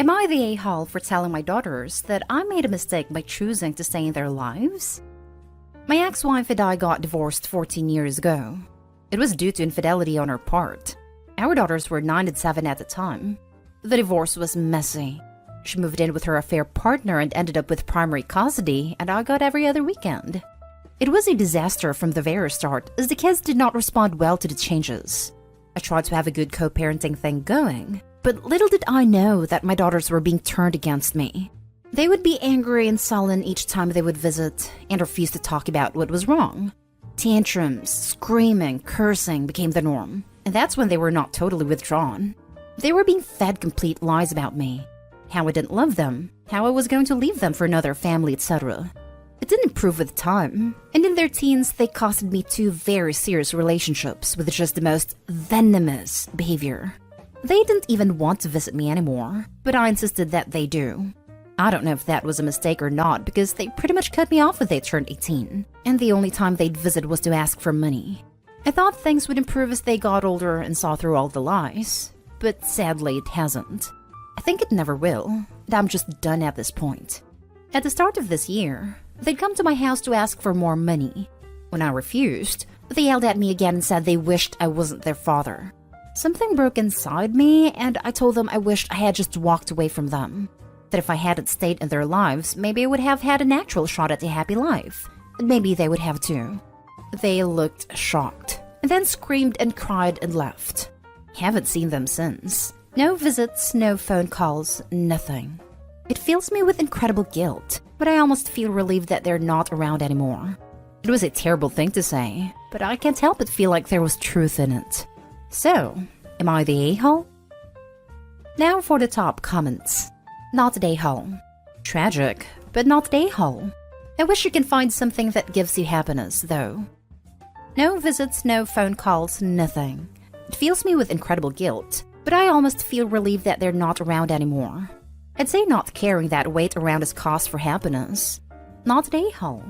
Am I the a-hole for telling my daughters that I made a mistake by choosing to stay in their lives? My ex-wife and I got divorced 14 years ago. It was due to infidelity on her part. Our daughters were 9 and 7 at the time. The divorce was messy. She moved in with her affair partner and ended up with primary custody, and I got every other weekend. It was a disaster from the very start, as the kids did not respond well to the changes. I tried to have a good co-parenting thing going, but little did I know that my daughters were being turned against me. They would be angry and sullen each time they would visit, and refuse to talk about what was wrong. Tantrums, screaming, cursing became the norm, and that's when they were not totally withdrawn. They were being fed complete lies about me. How I didn't love them, how I was going to leave them for another family, etc. It didn't improve with time, and in their teens they costed me 2 very serious relationships with just the most venomous behavior. They didn't even want to visit me anymore, but I insisted that they do. I don't know if that was a mistake or not, because they pretty much cut me off when they turned 18, and the only time they'd visit was to ask for money. I thought things would improve as they got older and saw through all the lies, but sadly it hasn't. I think it never will, and I'm just done at this point. At the start of this year, they'd come to my house to ask for more money. When I refused, they yelled at me again and said they wished I wasn't their father. Something broke inside me, and I told them I wished I had just walked away from them. That if I hadn't stayed in their lives, maybe I would have had a natural shot at a happy life, and maybe they would have too. They looked shocked, and then screamed and cried and left. Haven't seen them since. No visits, no phone calls, nothing. It fills me with incredible guilt, but I almost feel relieved that they're not around anymore. It was a terrible thing to say, but I can't help but feel like there was truth in it. So, am I the a-hole? Now for the top comments. Not the a-hole. Tragic, but not the a-hole. I wish you can find something that gives you happiness, though. No visits, no phone calls, nothing. It fills me with incredible guilt, but I almost feel relieved that they're not around anymore. I'd say not carrying that weight around is cause for happiness. Not the a-hole.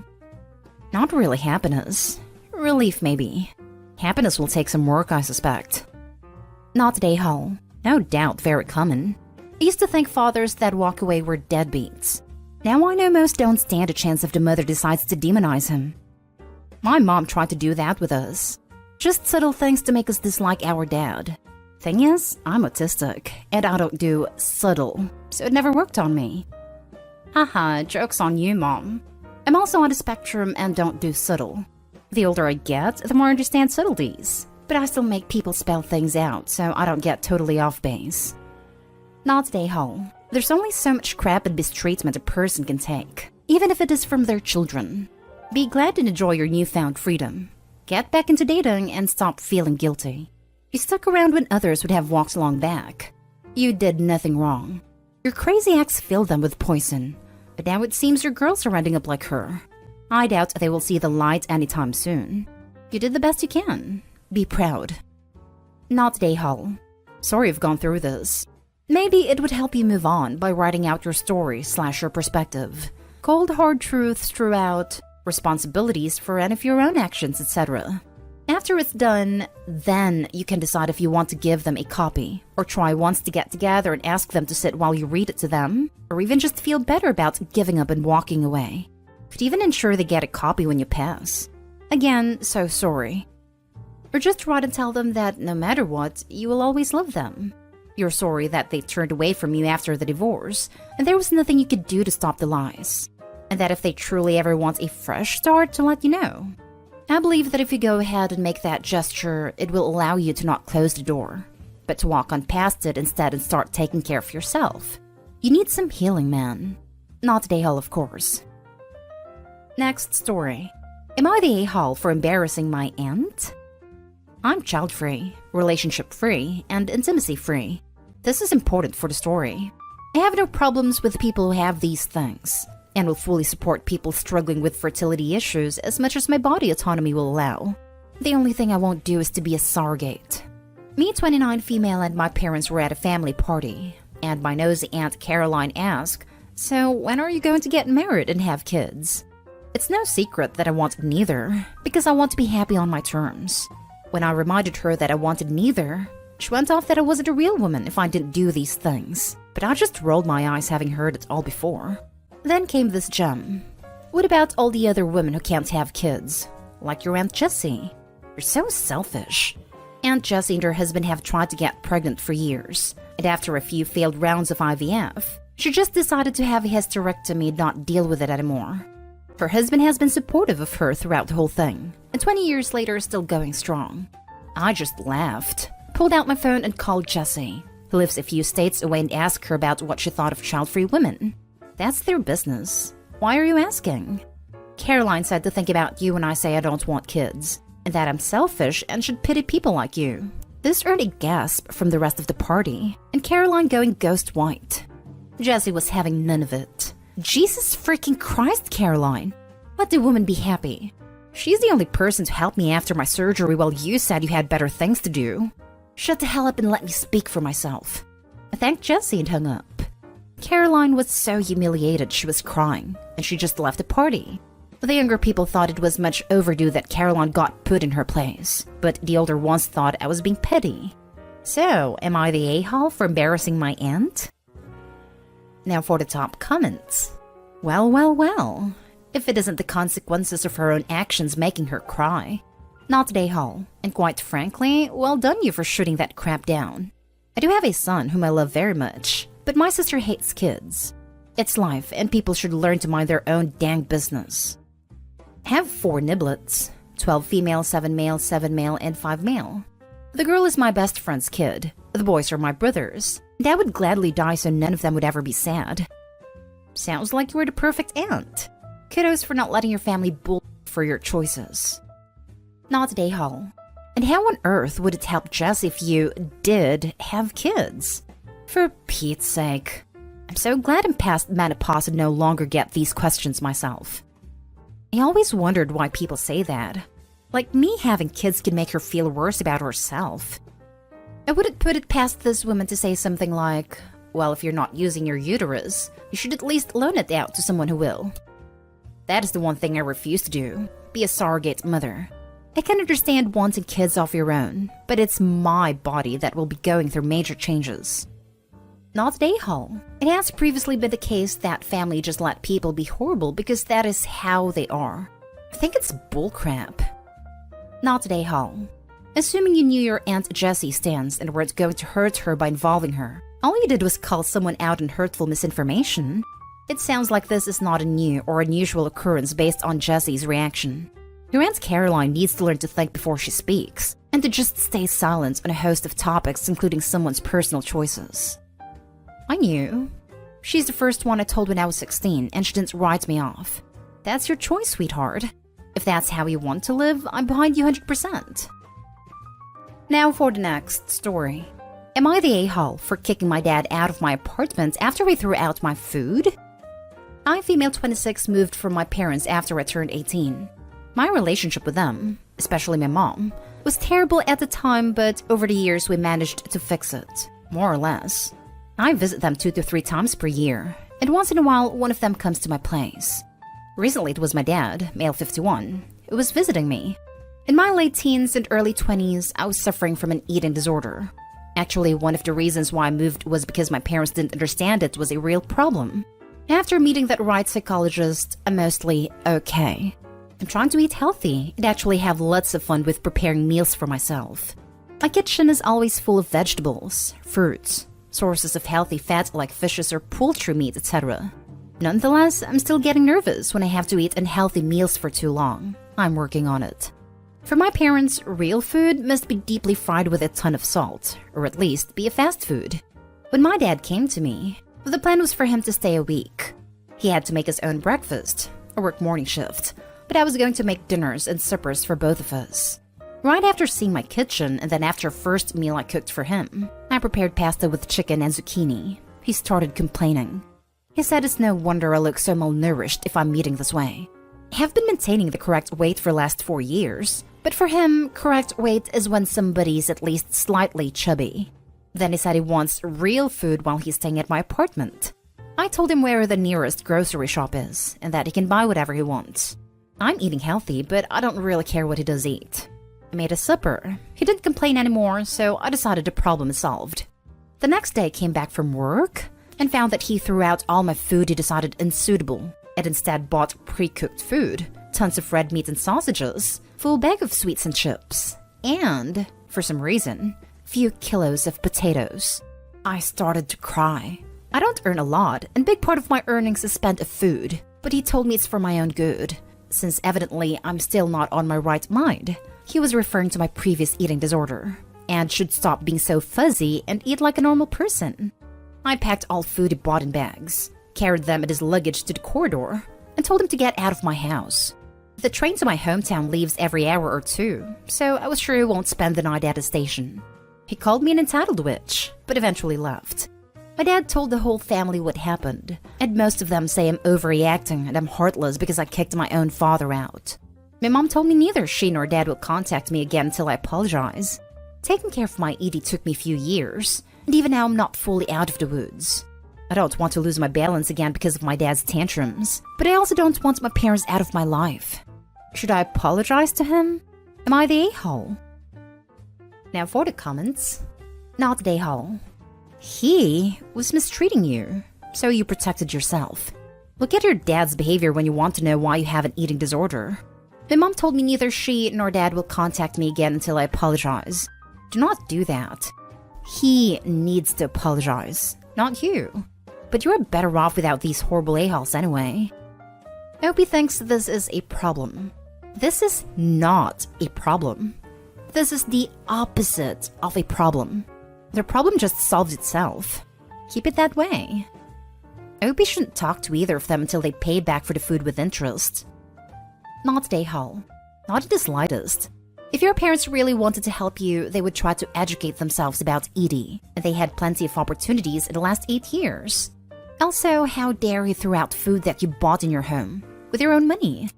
Not really happiness. Relief, maybe. Happiness will take some work, I suspect. Not the a-hole. No doubt very common. I used to think fathers that walk away were deadbeats. Now I know most don't stand a chance if the mother decides to demonize him. My mom tried to do that with us. Just subtle things to make us dislike our dad. Thing is, I'm autistic, and I don't do subtle, so it never worked on me. Haha, joke's on you, Mom. I'm also on the spectrum and don't do subtle. The older I get, the more I understand subtleties, but I still make people spell things out, so I don't get totally off base. Not the a-hole. There's only so much crap and mistreatment a person can take, even if it is from their children. Be glad and enjoy your newfound freedom. Get back into dating and stop feeling guilty. You stuck around when others would have walked along back. You did nothing wrong. Your crazy ex filled them with poison, but now it seems your girls are ending up like her. I doubt they will see the light anytime soon. You did the best you can. Be proud. Not the a-hole. Sorry you've gone through this. Maybe it would help you move on by writing out your story / your perspective. Cold hard truths throughout, responsibilities for any of your own actions, etc. After it's done, then you can decide if you want to give them a copy, or try once to get together and ask them to sit while you read it to them, or even just feel better about giving up and walking away. Could even ensure they get a copy when you pass. Again, so sorry. Or just write and tell them that no matter what, you will always love them. You're sorry that they turned away from you after the divorce, and there was nothing you could do to stop the lies. And that if they truly ever want a fresh start, to let you know. I believe that if you go ahead and make that gesture, it will allow you to not close the door, but to walk on past it instead and start taking care of yourself. You need some healing, man. Not the a-hole, of course. Next story. Am I the a-hole for embarrassing my aunt? I'm child-free, relationship-free, and intimacy-free. This is important for the story. I have no problems with people who have these things, and will fully support people struggling with fertility issues as much as my body autonomy will allow. The only thing I won't do is to be a surrogate. Me, 29 female, and my parents were at a family party, and my nosy Aunt Caroline asked, "So when are you going to get married and have kids?" It's no secret that I want neither, because I want to be happy on my terms. When I reminded her that I wanted neither, she went off that I wasn't a real woman if I didn't do these things. But I just rolled my eyes having heard it all before. Then came this gem. What about all the other women who can't have kids? Like your Aunt Jessie. You're so selfish. Aunt Jessie and her husband have tried to get pregnant for years, and after a few failed rounds of IVF, she just decided to have a hysterectomy and not deal with it anymore. Her husband has been supportive of her throughout the whole thing, and 20 years later is still going strong. I just laughed, pulled out my phone and called Jessie, who lives a few states away, and asked her about what she thought of child-free women. That's their business. Why are you asking? Caroline said to think about you when I say I don't want kids, and that I'm selfish and should pity people like you. This earned a gasp from the rest of the party, and Caroline going ghost white. Jessie was having none of it. Jesus freaking Christ, Caroline. Let the woman be happy. She's the only person to help me after my surgery while you said you had better things to do. Shut the hell up and let me speak for myself. I thanked Jessie and hung up. Caroline was so humiliated she was crying, and she just left the party. The younger people thought it was much overdue that Caroline got put in her place, but the older ones thought I was being petty. So, am I the a-hole for embarrassing my aunt? Now for the top comments. Well. If it isn't the consequences of her own actions making her cry. Not the a-hole, and quite frankly, well done you for shooting that crap down. I do have a son whom I love very much, but my sister hates kids. It's life, and people should learn to mind their own dang business. Have 4 niblets, 12 female, 7 male, 7 male, and 5 male. The girl is my best friend's kid. The boys are my brothers. And I would gladly die so none of them would ever be sad. Sounds like you were the perfect aunt. Kudos for not letting your family bull for your choices. Not a hole. And how on earth would it help Jess if you did have kids? For Pete's sake. I'm so glad I'm past menopause and no longer get these questions myself. I always wondered why people say that. Like me having kids can make her feel worse about herself. I wouldn't put it past this woman to say something like, well, if you're not using your uterus, you should at least loan it out to someone who will. That is the one thing I refuse to do, be a surrogate mother. I can understand wanting kids of your own, but it's my body that will be going through major changes. Not a hole. It has previously been the case that family just let people be horrible because that is how they are. I think it's bullcrap. Not a hole. Assuming you knew your Aunt Jessie stance and weren't going to hurt her by involving her, all you did was call someone out on hurtful misinformation. It sounds like this is not a new or unusual occurrence based on Jessie's reaction. Your Aunt Caroline needs to learn to think before she speaks, and to just stay silent on a host of topics including someone's personal choices. I knew. She's the first one I told when I was 16, and she didn't write me off. That's your choice, sweetheart. If that's how you want to live, I'm behind you 100%. Now for the next story. Am I the a-hole for kicking my dad out of my apartment after he threw out my food? I, female 26, moved from my parents after I turned 18. My relationship with them, especially my mom, was terrible at the time, but over the years we managed to fix it, more or less. I visit them 2 to 3 times per year, and once in a while one of them comes to my place. Recently it was my dad, male 51, who was visiting me. In my late teens and early 20s, I was suffering from an eating disorder. Actually, one of the reasons why I moved was because my parents didn't understand it was a real problem. After meeting that right psychologist, I'm mostly okay. I'm trying to eat healthy and actually have lots of fun with preparing meals for myself. My kitchen is always full of vegetables, fruits, sources of healthy fat like fishes or poultry meat, etc. Nonetheless, I'm still getting nervous when I have to eat unhealthy meals for too long. I'm working on it. For my parents, real food must be deeply fried with a ton of salt, or at least be a fast food. When my dad came to me, the plan was for him to stay a week. He had to make his own breakfast, or work morning shift, but I was going to make dinners and suppers for both of us. Right after seeing my kitchen, and then after first meal I cooked for him, I prepared pasta with chicken and zucchini. He started complaining. He said it's no wonder I look so malnourished if I'm eating this way. I have been maintaining the correct weight for the last 4 years, but for him, correct weight is when somebody's at least slightly chubby. Then he said he wants real food while he's staying at my apartment. I told him where the nearest grocery shop is, and that he can buy whatever he wants. I'm eating healthy, but I don't really care what he does eat. I made a supper. He didn't complain anymore, so I decided the problem is solved. The next day I came back from work, and found that he threw out all my food he decided unsuitable and instead bought pre-cooked food, tons of red meat and sausages, full bag of sweets and chips, and, for some reason, few kilos of potatoes. I started to cry. I don't earn a lot, and big part of my earnings is spent of food, but he told me it's for my own good, since evidently I'm still not on my right mind. He was referring to my previous eating disorder, and should stop being so fuzzy and eat like a normal person. I packed all food he bought in bags, carried them in his luggage to the corridor, and told him to get out of my house. The train to my hometown leaves every hour or two, so I was sure he won't spend the night at the station. He called me an entitled witch, but eventually left. My dad told the whole family what happened, and most of them say I'm overreacting and I'm heartless because I kicked my own father out. My mom told me neither she nor dad will contact me again until I apologize. Taking care of my ED took me a few years, and even now I'm not fully out of the woods. I don't want to lose my balance again because of my dad's tantrums, but I also don't want my parents out of my life. Should I apologize to him? Am I the a-hole? Now for the comments. Not the a-hole. He was mistreating you, so you protected yourself. Look at your dad's behavior when you want to know why you have an eating disorder. My mom told me neither she nor dad will contact me again until I apologize. Do not do that. He needs to apologize, not you. But you're better off without these horrible a-holes anyway. Opie thinks this is a problem. This is not a problem. This is the opposite of a problem. The problem just solves itself. Keep it that way. Opie shouldn't talk to either of them until they pay back for the food with interest. Not a-hole. Not in the slightest. If your parents really wanted to help you, they would try to educate themselves about ED, and they had plenty of opportunities in the last 8 years. Also, how dare you throw out food that you bought in your home, with your own money?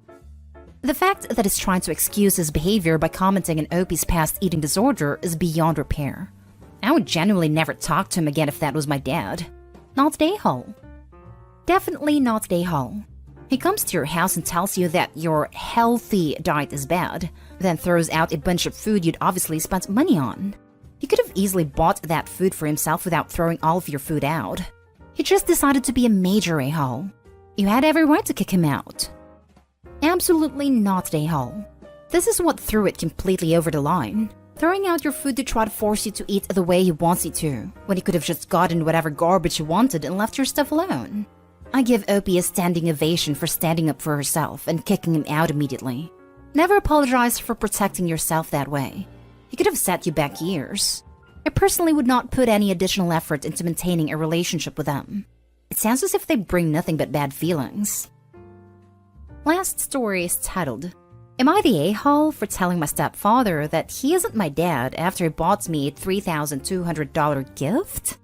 The fact that he's trying to excuse his behavior by commenting on Opie's past eating disorder is beyond repair. I would genuinely never talk to him again if that was my dad. Not the a-hole. Definitely not the a-hole. He comes to your house and tells you that your healthy diet is bad, then throws out a bunch of food you'd obviously spent money on. He could have easily bought that food for himself without throwing all of your food out. He just decided to be a major a-hole. You had every right to kick him out. Absolutely not the a-hole. This is what threw it completely over the line. Throwing out your food to try to force you to eat the way he wants you to, when he could have just gotten whatever garbage you wanted and left your stuff alone. I give Opie a standing ovation for standing up for herself and kicking him out immediately. Never apologize for protecting yourself that way. He could have set you back years. I personally would not put any additional effort into maintaining a relationship with them. It sounds as if they bring nothing but bad feelings. Last story is titled, Am I the a-hole for telling my stepfather that he isn't my dad after he bought me a $3,200 gift?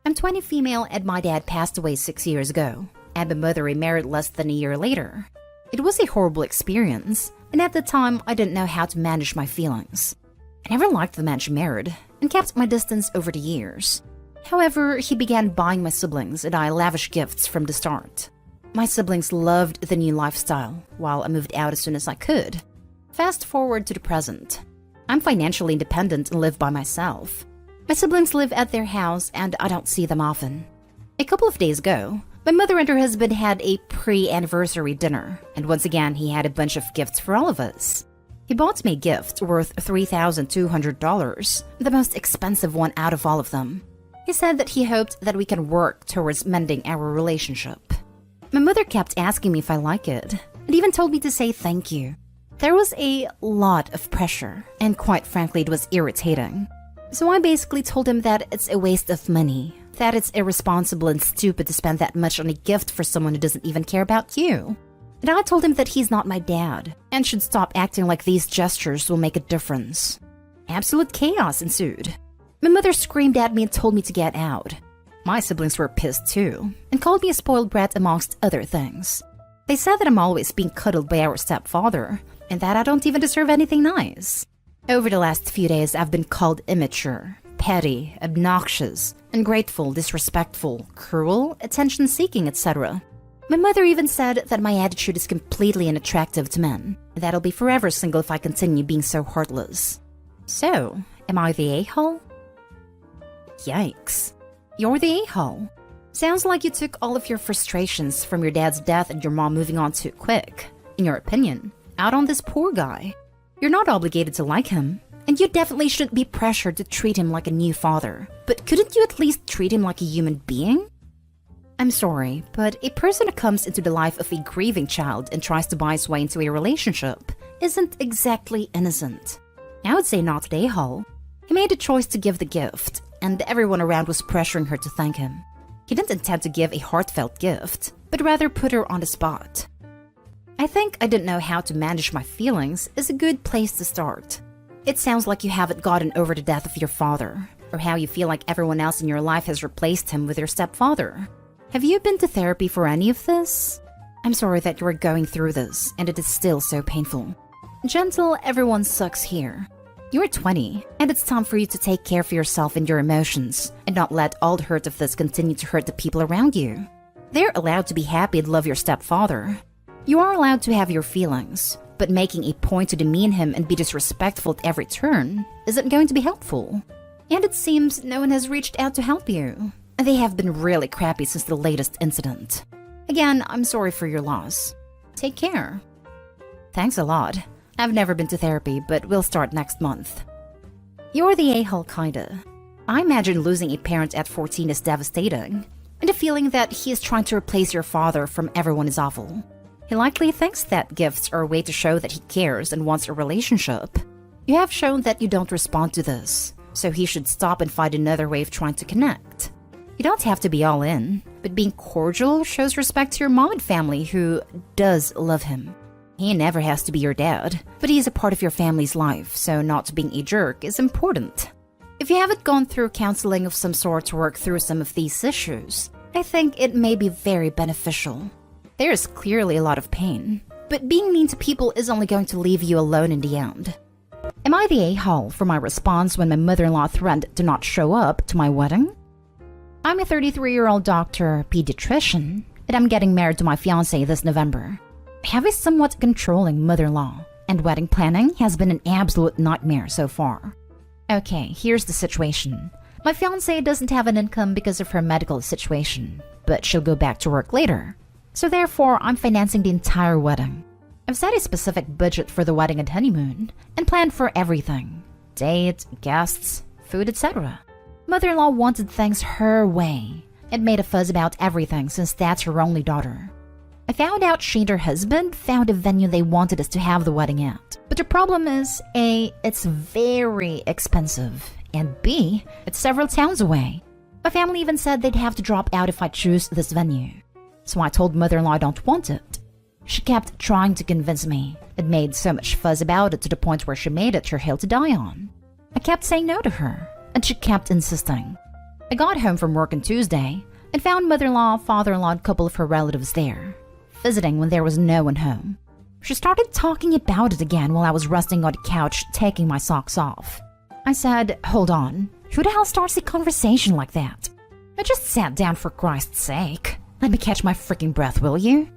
I'm 20 female and my dad passed away 6 years ago, and my mother remarried less than a year later. It was a horrible experience, and at the time I didn't know how to manage my feelings. I never liked the man she married, and kept my distance over the years. However, he began buying my siblings and I lavish gifts from the start. My siblings loved the new lifestyle, while I moved out as soon as I could. Fast forward to the present. I'm financially independent and live by myself. My siblings live at their house and I don't see them often. A couple of days ago, my mother and her husband had a pre-anniversary dinner, and once again he had a bunch of gifts for all of us. He bought me a gift worth $3,200, the most expensive one out of all of them. He said that he hoped that we can work towards mending our relationship. My mother kept asking me if I like it, and even told me to say thank you. There was a lot of pressure, and quite frankly it was irritating. So I basically told him that it's a waste of money, that it's irresponsible and stupid to spend that much on a gift for someone who doesn't even care about you. And I told him that he's not my dad, and should stop acting like these gestures will make a difference. Absolute chaos ensued. My mother screamed at me and told me to get out. My siblings were pissed too, and called me a spoiled brat amongst other things. They said that I'm always being cuddled by our stepfather, and that I don't even deserve anything nice. Over the last few days, I've been called immature, petty, obnoxious, ungrateful, disrespectful, cruel, attention-seeking, etc. My mother even said that my attitude is completely unattractive to men, and that I'll be forever single if I continue being so heartless. So, am I the a-hole? Yikes. You're the a-hole. Sounds like you took all of your frustrations from your dad's death and your mom moving on too quick, in your opinion, out on this poor guy. You're not obligated to like him, and you definitely shouldn't be pressured to treat him like a new father. But couldn't you at least treat him like a human being? I'm sorry, but a person who comes into the life of a grieving child and tries to buy his way into a relationship isn't exactly innocent. I would say not today, Hall. He made a choice to give the gift, and everyone around was pressuring her to thank him. He didn't intend to give a heartfelt gift, but rather put her on the spot. I think I didn't know how to manage my feelings is a good place to start. It sounds like you haven't gotten over the death of your father, or how you feel like everyone else in your life has replaced him with your stepfather. Have you been to therapy for any of this? I'm sorry that you are going through this, and it is still so painful. Gentle, everyone sucks here. You're 20, and it's time for you to take care of yourself and your emotions, and not let all the hurt of this continue to hurt the people around you. They're allowed to be happy and love your stepfather. You are allowed to have your feelings, but making a point to demean him and be disrespectful at every turn isn't going to be helpful. And it seems no one has reached out to help you. They have been really crappy since the latest incident. Again, I'm sorry for your loss. Take care. Thanks a lot. I've never been to therapy, but we'll start next month. You're the a-hole kinda. I imagine losing a parent at 14 is devastating, and the feeling that he is trying to replace your father from everyone is awful. He likely thinks that gifts are a way to show that he cares and wants a relationship. You have shown that you don't respond to this, so he should stop and find another way of trying to connect. You don't have to be all in, but being cordial shows respect to your mom and family who does love him. He never has to be your dad, but he is a part of your family's life, so not being a jerk is important. If you haven't gone through counseling of some sort to work through some of these issues, I think it may be very beneficial. There is clearly a lot of pain, but being mean to people is only going to leave you alone in the end. Am I the a-hole for my response when my mother-in-law threatened to not show up to my wedding? I'm a 33-year-old doctor pediatrician, and I'm getting married to my fiancé this November. I have a somewhat controlling mother-in-law, and wedding planning has been an absolute nightmare so far. Okay, here's the situation. My fiancé doesn't have an income because of her medical situation, but she'll go back to work later. So therefore, I'm financing the entire wedding. I've set a specific budget for the wedding and honeymoon, and planned for everything. Date, guests, food, etc. Mother-in-law wanted things her way, and made a fuss about everything since that's her only daughter. I found out she and her husband found a venue they wanted us to have the wedding at. But the problem is, A, it's very expensive, and B, it's several towns away. My family even said they'd have to drop out if I choose this venue. So I told mother-in-law I don't want it. She kept trying to convince me, and made so much fuss about it to the point where she made it her hill to die on. I kept saying no to her, and she kept insisting. I got home from work on Tuesday, and found mother-in-law, father-in-law, and a couple of her relatives there, visiting when there was no one home. She started talking about it again while I was resting on the couch taking my socks off. I said, hold on, who the hell starts a conversation like that? I just sat down for Christ's sake. Let me catch my freaking breath, will you?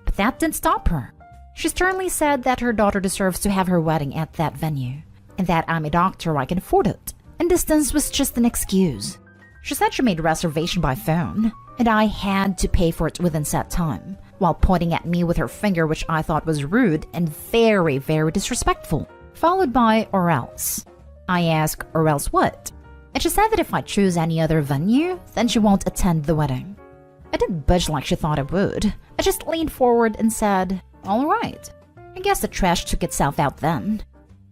But that didn't stop her. She sternly said that her daughter deserves to have her wedding at that venue, and that I'm a doctor, I can afford it, and distance was just an excuse. She said she made a reservation by phone, and I had to pay for it within set time, while pointing at me with her finger, which I thought was rude and very, very disrespectful, followed by or else. I asked, or else what? And she said that if I choose any other venue, then she won't attend the wedding. I didn't budge like she thought I would. I just leaned forward and said, all right. I guess the trash took itself out then.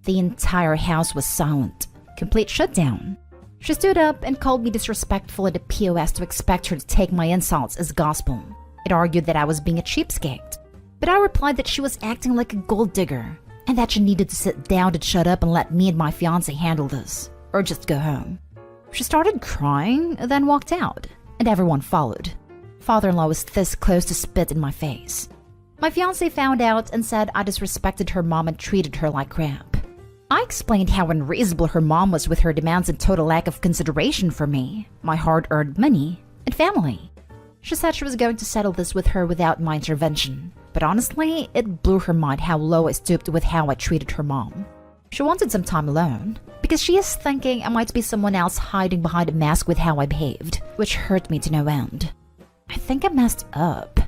The entire house was silent. Complete shutdown. She stood up and called me disrespectful at the POS to expect her to take my insults as gospel. It argued that I was being a cheapskate. But I replied that she was acting like a gold digger, and that she needed to sit down and shut up and let me and my fiancé handle this, or just go home. She started crying, then walked out, and everyone followed. Father-in-law was this close to spit in my face. My fiancé found out and said I disrespected her mom and treated her like crap. I explained how unreasonable her mom was with her demands and total lack of consideration for me, my hard-earned money, and family. She said she was going to settle this with her without my intervention, but honestly, it blew her mind how low I stooped with how I treated her mom. She wanted some time alone, because she is thinking I might be someone else hiding behind a mask with how I behaved, which hurt me to no end. I think I messed up.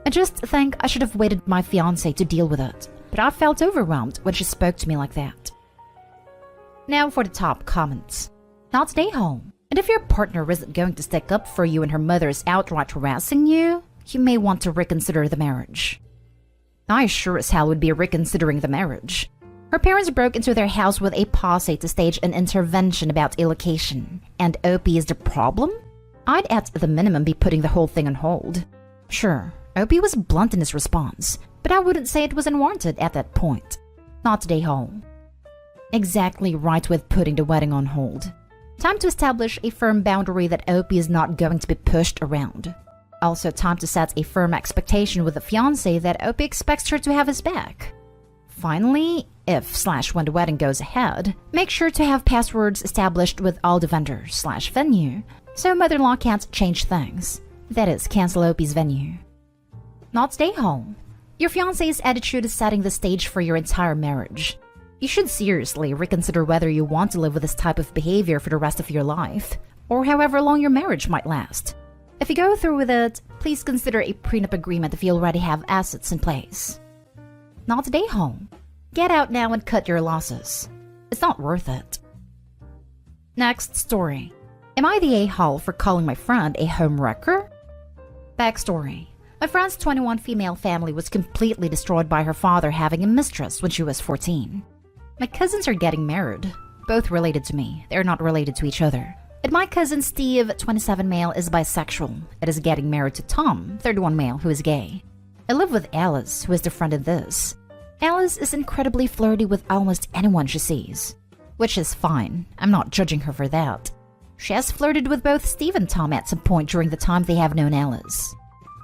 I just think I should have waited my fiancé to deal with it, but I felt overwhelmed when she spoke to me like that. Now for the top comments. Not stay home. And if your partner isn't going to stick up for you and her mother is outright harassing you, you may want to reconsider the marriage. I sure as hell would be reconsidering the marriage. Her parents broke into their house with a posse to stage an intervention about a location, and OP is the problem? I'd at the minimum be putting the whole thing on hold. Sure, OP was blunt in his response, but I wouldn't say it was unwarranted at that point. Not stay home. Exactly right with putting the wedding on hold. Time to establish a firm boundary that OP is not going to be pushed around. Also time to set a firm expectation with the fiancé that OP expects her to have his back. Finally, if/when the wedding goes ahead, make sure to have passwords established with all the vendors/venue, so mother-in-law can't change things. That is, cancel OP's venue. Not stay home. Your fiancé's attitude is setting the stage for your entire marriage. You should seriously reconsider whether you want to live with this type of behavior for the rest of your life, or however long your marriage might last. If you go through with it, please consider a prenup agreement if you already have assets in place. Not stay home. Get out now and cut your losses. It's not worth it. Next story. Am I the a-hole for calling my friend a home wrecker? Backstory. My friend's 21 female family was completely destroyed by her father having a mistress when she was 14. My cousins are getting married. Both related to me. They're not related to each other. And my cousin Steve, 27 male, is bisexual and is getting married to Tom, 31 male, who is gay. I live with Alice, who is the friend in this. Alice is incredibly flirty with almost anyone she sees. Which is fine. I'm not judging her for that. She has flirted with both Steve and Tom at some point during the time they have known Alice.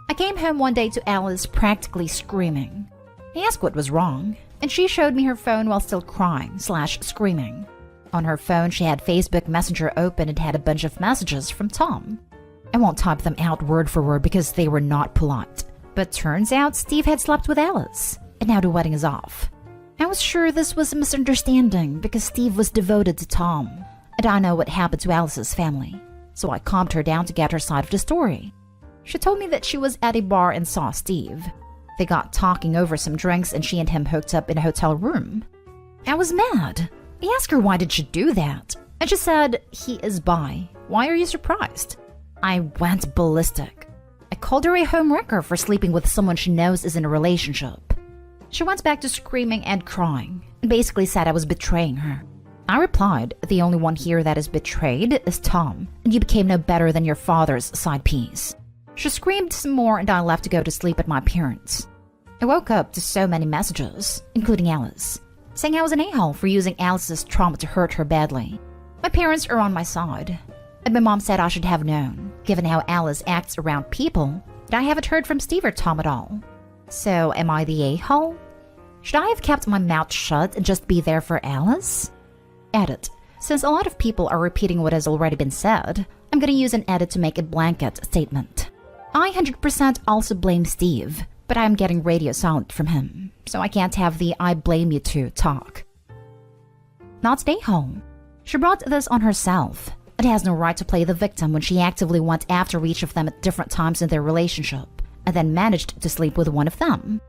I came home one day to Alice practically screaming. I asked what was wrong, and she showed me her phone while still crying/screaming. On her phone, she had Facebook Messenger open and had a bunch of messages from Tom. I won't type them out word for word because they were not polite. But turns out Steve had slept with Alice, and now the wedding is off. I was sure this was a misunderstanding because Steve was devoted to Tom, and I know what happened to Alice's family, so I calmed her down to get her side of the story. She told me that she was at a bar and saw Steve. They got talking over some drinks and she and him hooked up in a hotel room. I was mad. I asked her why did she do that, and she said, he is bi. Why are you surprised? I went ballistic. I called her a home wrecker for sleeping with someone she knows is in a relationship. She went back to screaming and crying, and basically said I was betraying her. I replied, the only one here that is betrayed is Tom, and you became no better than your father's side piece. She screamed some more and I left to go to sleep at my parents'. I woke up to so many messages, including Alice, saying I was an a-hole for using Alice's trauma to hurt her badly. My parents are on my side, and my mom said I should have known, given how Alice acts around people, that I haven't heard from Steve or Tom at all. So am I the a-hole? Should I have kept my mouth shut and just be there for Alice? Edit. Since a lot of people are repeating what has already been said, I'm gonna use an edit to make a blanket statement. I 100% also blame Steve, but I'm getting radio silent from him, so I can't have the I blame you to talk. Not stay home. She brought this on herself. It has no right to play the victim when she actively went after each of them at different times in their relationship, and then managed to sleep with one of them.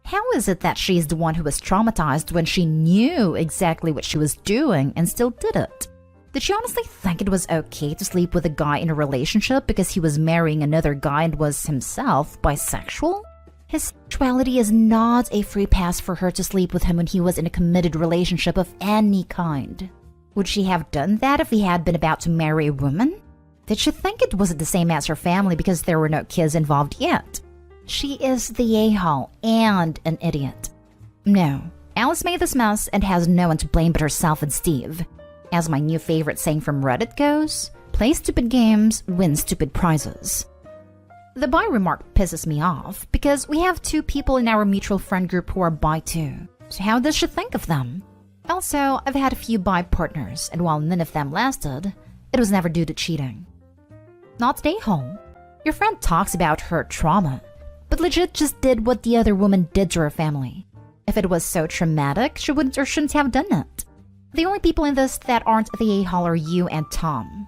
How is it that she's the one who was traumatized when she knew exactly what she was doing and still did it? Did she honestly think it was okay to sleep with a guy in a relationship because he was marrying another guy and was himself bisexual? His sexuality is not a free pass for her to sleep with him when he was in a committed relationship of any kind. Would she have done that if he had been about to marry a woman? Did she think it wasn't the same as her family because there were no kids involved yet? She is the a-hole and an idiot. No, Alice made this mess and has no one to blame but herself and Steve. As my new favorite saying from Reddit goes, play stupid games, win stupid prizes. The bi remark pisses me off because we have 2 people in our mutual friend group who are bi too. So how does she think of them? Also, I've had a few bi partners, and while none of them lasted, it was never due to cheating. Not stay home. Your friend talks about her trauma, but legit just did what the other woman did to her family. If it was so traumatic, she wouldn't or shouldn't have done it. The only people in this that aren't the a-hole are you and Tom.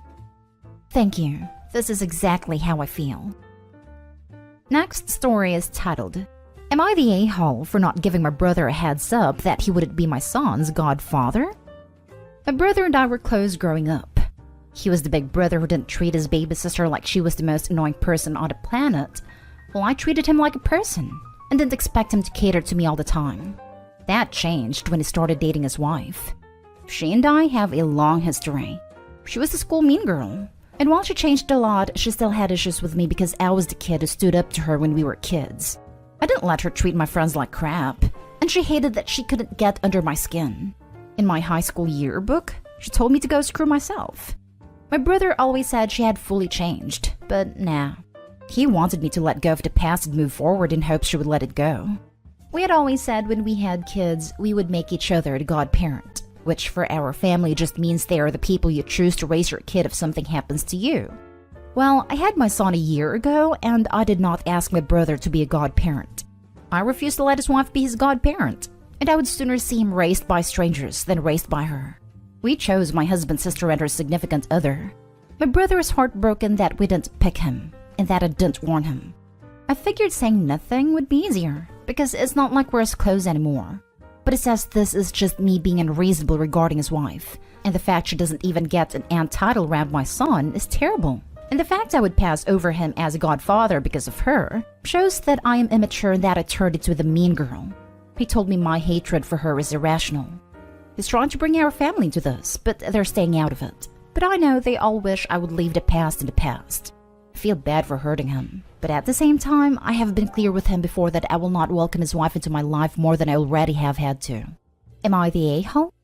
Thank you. This is exactly how I feel. Next story is titled, Am I the a-hole for not giving my brother a heads up that he wouldn't be my son's godfather? My brother and I were close growing up. He was the big brother who didn't treat his baby sister like she was the most annoying person on the planet, while I treated him like a person and didn't expect him to cater to me all the time. That changed when he started dating his wife. She and I have a long history. She was the school mean girl, and while she changed a lot, she still had issues with me because I was the kid who stood up to her when we were kids. I didn't let her treat my friends like crap, and she hated that she couldn't get under my skin. In my high school yearbook, she told me to go screw myself. My brother always said she had fully changed, but nah. He wanted me to let go of the past and move forward in hopes she would let it go. We had always said when we had kids, we would make each other the godparent, which for our family just means they are the people you choose to raise your kid if something happens to you. Well, I had my son a year ago, and I did not ask my brother to be a godparent. I refused to let his wife be his godparent, and I would sooner see him raised by strangers than raised by her. We chose my husband's sister and her significant other. My brother is heartbroken that we didn't pick him, and that I didn't warn him. I figured saying nothing would be easier, because it's not like we're as close anymore. But it says this is just me being unreasonable regarding his wife, and the fact she doesn't even get an aunt title around my son is terrible. And the fact I would pass over him as a godfather because of her shows that I am immature and that I turned into the mean girl. He told me my hatred for her is irrational. He's trying to bring our family into this, but they're staying out of it. But I know they all wish I would leave the past in the past. I feel bad for hurting him, but at the same time, I have been clear with him before that I will not welcome his wife into my life more than I already have had to. Am I the a-hole?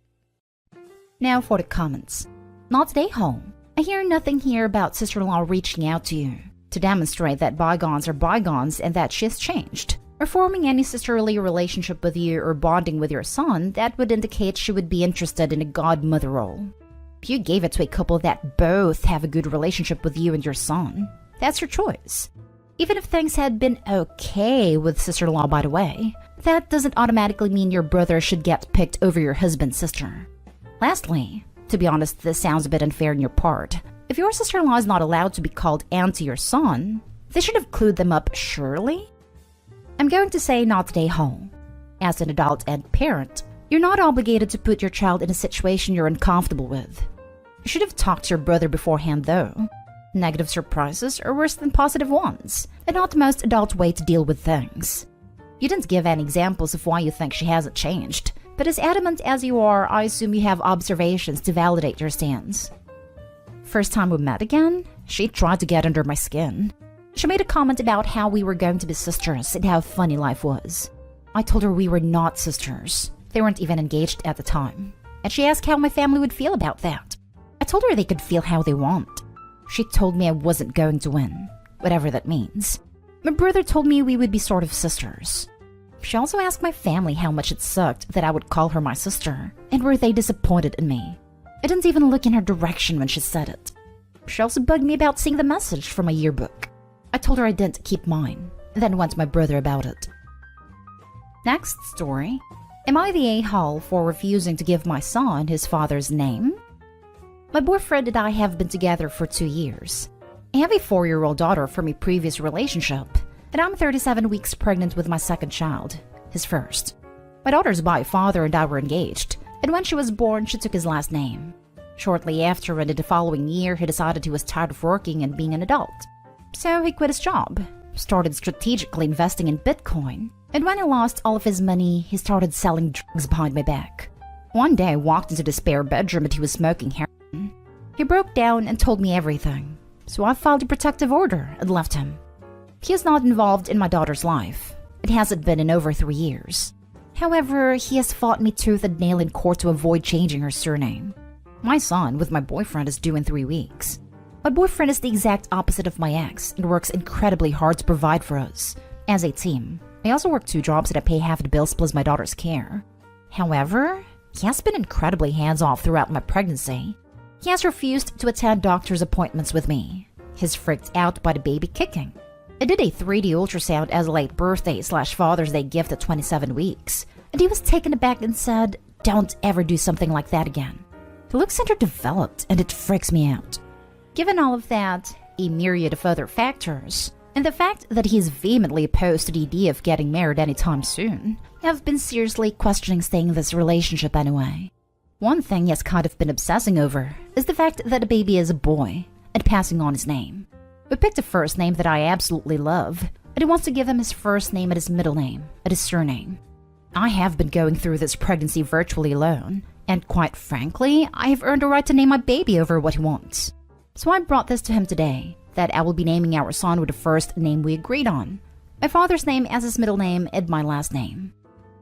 Now for the comments. Not the a-hole. I hear nothing here about sister-in-law reaching out to you to demonstrate that bygones are bygones and that she has changed, or forming any sisterly relationship with you or bonding with your son that would indicate she would be interested in a godmother role. If you gave it to a couple that both have a good relationship with you and your son, that's your choice. Even if things had been okay with sister-in-law, by the way, that doesn't automatically mean your brother should get picked over your husband's sister. Lastly, to be honest, this sounds a bit unfair on your part. If your sister-in-law is not allowed to be called aunt to your son, they should have clued them up, surely? I'm going to say not the a-hole. As an adult and parent, you're not obligated to put your child in a situation you're uncomfortable with. You should have talked to your brother beforehand, though. Negative surprises are worse than positive ones, and not the most adult way to deal with things. You didn't give any examples of why you think she hasn't changed, but as adamant as you are, I assume you have observations to validate your stance. First time we met again, she tried to get under my skin. She made a comment about how we were going to be sisters and how funny life was. I told her we were not sisters. They weren't even engaged at the time. And she asked how my family would feel about that. I told her they could feel how they want. She told me I wasn't going to win, whatever that means. My brother told me we would be sort of sisters. She also asked my family how much it sucked that I would call her my sister, and were they disappointed in me. I didn't even look in her direction when she said it. She also bugged me about seeing the message from my yearbook. I told her I didn't keep mine, then went to my brother about it. Next story. Am I the a-hole for refusing to give my son his father's name? My boyfriend and I have been together for 2 years. I have a 4-year-old daughter from a previous relationship, and I'm 37 weeks pregnant with my second child, his first. My daughter's by father and I were engaged, and when she was born, she took his last name. Shortly after, and in the following year, he decided he was tired of working and being an adult. So he quit his job, started strategically investing in Bitcoin, and when he lost all of his money, he started selling drugs behind my back. One day I walked into the spare bedroom and he was smoking heroin. He broke down and told me everything, so I filed a protective order and left him. He is not involved in my daughter's life. It hasn't been in over 3 years. However, he has fought me tooth and nail in court to avoid changing her surname. My son with my boyfriend is due in 3 weeks. My boyfriend is the exact opposite of my ex and works incredibly hard to provide for us. As a team, I also work 2 jobs that I pay half the bills plus my daughter's care. However, he has been incredibly hands-off throughout my pregnancy. He has refused to attend doctor's appointments with me. He's freaked out by the baby kicking. I did a 3D ultrasound as a late birthday/Father's Day gift at 27 weeks, and he was taken aback and said, "Don't ever do something like that again." He looks underdeveloped, and it freaks me out. Given all of that, a myriad of other factors, And the fact that he's vehemently opposed to the idea of getting married anytime soon, I've been seriously questioning staying in this relationship anyway. One thing he has kind of been obsessing over is the fact that the baby is a boy and passing on his name. We picked a first name that I absolutely love, and he wants to give him his first name and his middle name and his surname. I have been going through this pregnancy virtually alone, and quite frankly, I have earned a right to name my baby over what he wants. So I brought this to him today, that I will be naming our son with the first name we agreed on. My father's name as his middle name and my last name.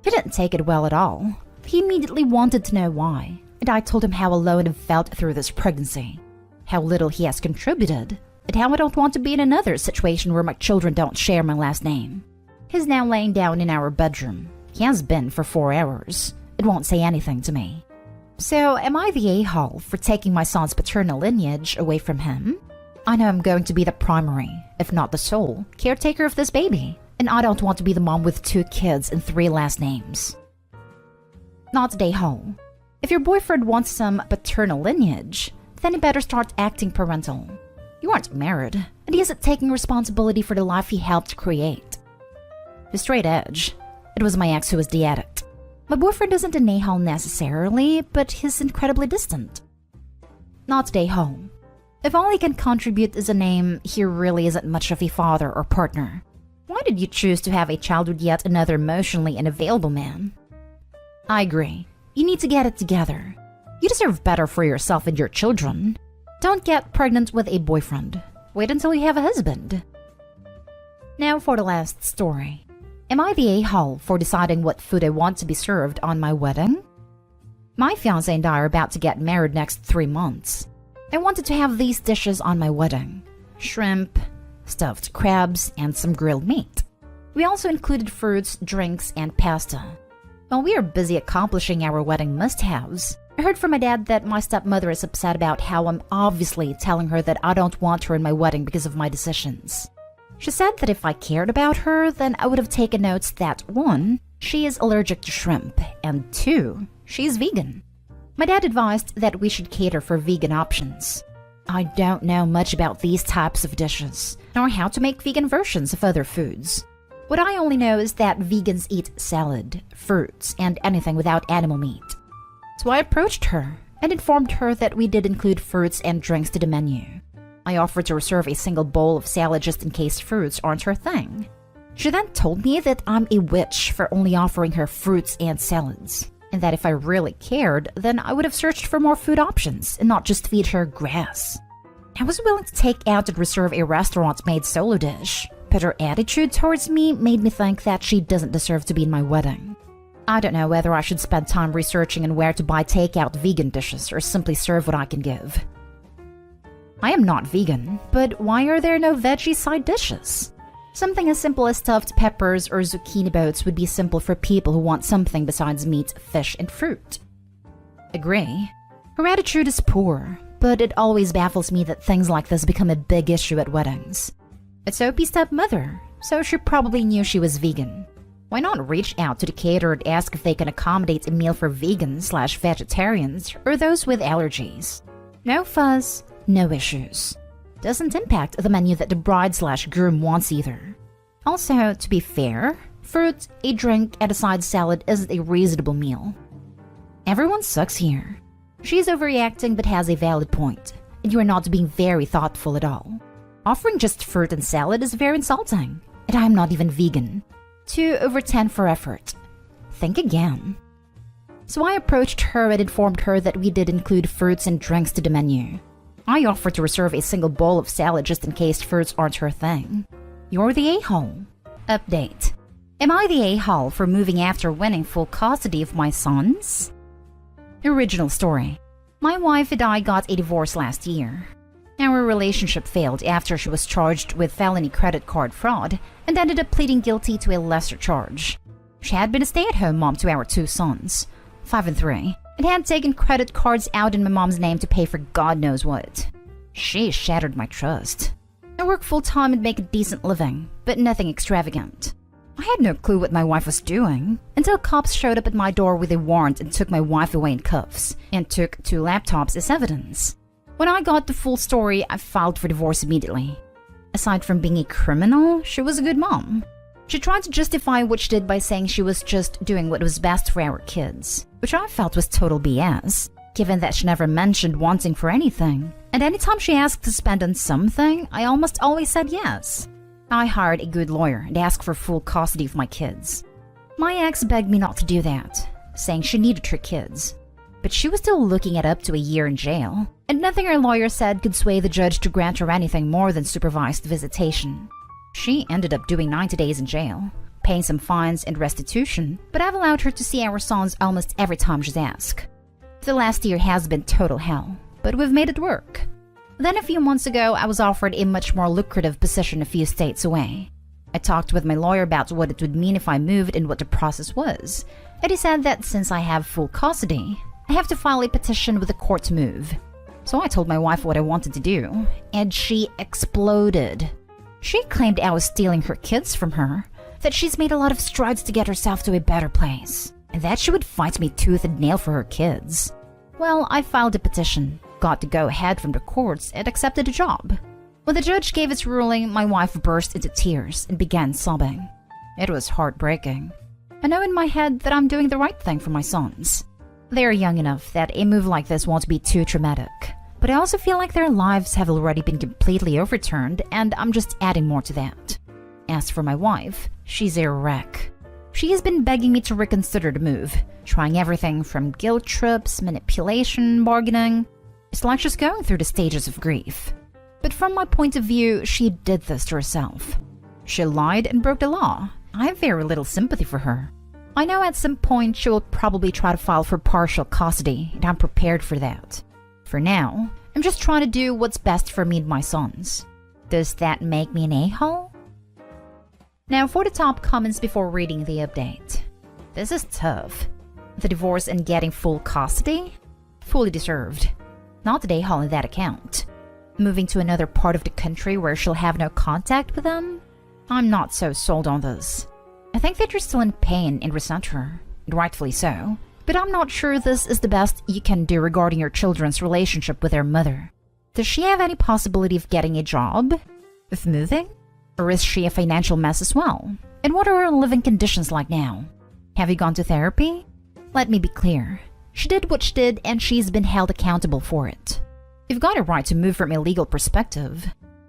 He didn't take it well at all. He immediately wanted to know why, and I told him how alone I've felt through this pregnancy, how little he has contributed, and how I don't want to be in another situation where my children don't share my last name. He's now laying down in our bedroom. He has been for 4 hours. It won't say anything to me. So am I the a-hole for taking my son's paternal lineage away from him? I know I'm going to be the primary, if not the sole, caretaker of this baby, and I don't want to be the mom with 2 kids and 3 last names. Not the a-hole. If your boyfriend wants some paternal lineage, then he better start acting parental. You aren't married, and he isn't taking responsibility for the life he helped create. The straight edge. It was my ex who was the addict. My boyfriend isn't an a-hole necessarily, but he's incredibly distant. Not the a-hole. If all he can contribute is a name, he really isn't much of a father or partner. Why did you choose to have a child with yet another emotionally unavailable man? I agree. You need to get it together. You deserve better for yourself and your children. Don't get pregnant with a boyfriend. Wait until you have a husband. Now for the last story. Am I the a-hole for deciding what food I want to be served on my wedding? My fiancé and I are about to get married next 3 months. I wanted to have these dishes on my wedding: shrimp, stuffed crabs, and some grilled meat. We also included fruits, drinks, and pasta. While we are busy accomplishing our wedding must-haves, I heard from my dad that my stepmother is upset about how I'm obviously telling her that I don't want her in my wedding because of my decisions. She said that if I cared about her, then I would have taken notes that 1, she is allergic to shrimp, and 2, she's vegan. My dad advised that we should cater for vegan options. I don't know much about these types of dishes, nor how to make vegan versions of other foods. What I only know is that vegans eat salad, fruits, and anything without animal meat. So I approached her and informed her that we did include fruits and drinks to the menu. I offered to reserve a single bowl of salad just in case fruits aren't her thing. She then told me that I'm a witch for only offering her fruits and salads, and that if I really cared, then I would have searched for more food options and not just feed her grass. I was willing to take out and reserve a restaurant-made solo dish, but her attitude towards me made me think that she doesn't deserve to be in my wedding. I don't know whether I should spend time researching on where to buy takeout vegan dishes or simply serve what I can give. I am not vegan, but why are there no veggie side dishes? Something as simple as stuffed peppers or zucchini boats would be simple for people who want something besides meat, fish, and fruit. Agree. Her attitude is poor, but it always baffles me that things like this become a big issue at weddings. It's Opie's stepmother, so she probably knew she was vegan. Why not reach out to the caterer and ask if they can accommodate a meal for vegans/vegetarians or those with allergies? No fuss, no issues. Doesn't impact the menu that the bride/groom wants either. Also, to be fair, fruit, a drink, and a side salad isn't a reasonable meal. Everyone sucks here. She's overreacting but has a valid point, and you are not being very thoughtful at all. Offering just fruit and salad is very insulting, and I'm not even vegan. 2/10 for effort. Think again. So I approached her and informed her that we did include fruits and drinks to the menu. I offered to reserve a single bowl of salad just in case fruits aren't her thing. You're the a-hole. Update. Am I the a-hole for moving after winning full custody of my sons? Original story. My wife and I got a divorce last year. Our relationship failed after she was charged with felony credit card fraud and ended up pleading guilty to a lesser charge. She had been a stay-at-home mom to our 2 sons, 5 and 3, and had taken credit cards out in my mom's name to pay for God knows what. She shattered my trust. I work full-time and make a decent living, but nothing extravagant. I had no clue what my wife was doing until cops showed up at my door with a warrant and took my wife away in cuffs and took 2 laptops as evidence. When I got the full story, I filed for divorce immediately. Aside from being a criminal, she was a good mom. She tried to justify what she did by saying she was just doing what was best for our kids, which I felt was total BS, given that she never mentioned wanting for anything. And anytime she asked to spend on something, I almost always said yes. I hired a good lawyer and asked for full custody of my kids. My ex begged me not to do that, saying she needed her kids. But she was still looking at up to a year in jail, and nothing her lawyer said could sway the judge to grant her anything more than supervised visitation. She ended up doing 90 days in jail, paying some fines and restitution, but I've allowed her to see our sons almost every time she's asked. The last year has been total hell, but we've made it work. Then a few months ago, I was offered a much more lucrative position a few states away. I talked with my lawyer about what it would mean if I moved and what the process was, and he said that since I have full custody, I have to file a petition with the court to move. So I told my wife what I wanted to do, and she exploded. She claimed I was stealing her kids from her, that she's made a lot of strides to get herself to a better place, and that she would fight me tooth and nail for her kids. Well, I filed a petition, got to go ahead from the courts, and accepted a job. When the judge gave its ruling, my wife burst into tears and began sobbing. It was heartbreaking. I know in my head that I'm doing the right thing for my sons. They are young enough that a move like this won't be too traumatic. But I also feel like their lives have already been completely overturned, and I'm just adding more to that. As for my wife, she's a wreck. She has been begging me to reconsider the move, trying everything from guilt trips, manipulation, bargaining. It's like she's going through the stages of grief. But from my point of view, she did this to herself. She lied and broke the law. I have very little sympathy for her. I know at some point she will probably try to file for partial custody, and I'm prepared for that. For now, I'm just trying to do what's best for me and my sons. Does that make me an a-hole? Now for the top comments before reading the update. This is tough. The divorce and getting full custody? Fully deserved. Not an a-hole in that account. Moving to another part of the country where she'll have no contact with them? I'm not so sold on this. I think that you're still in pain and resent her, and rightfully so. But I'm not sure this is the best you can do regarding your children's relationship with their mother. Does she have any possibility of getting a job? Of moving? Or is she a financial mess as well? And what are her living conditions like now? Have you gone to therapy? Let me be clear. She did what she did and she's been held accountable for it. You've got a right to move from a legal perspective.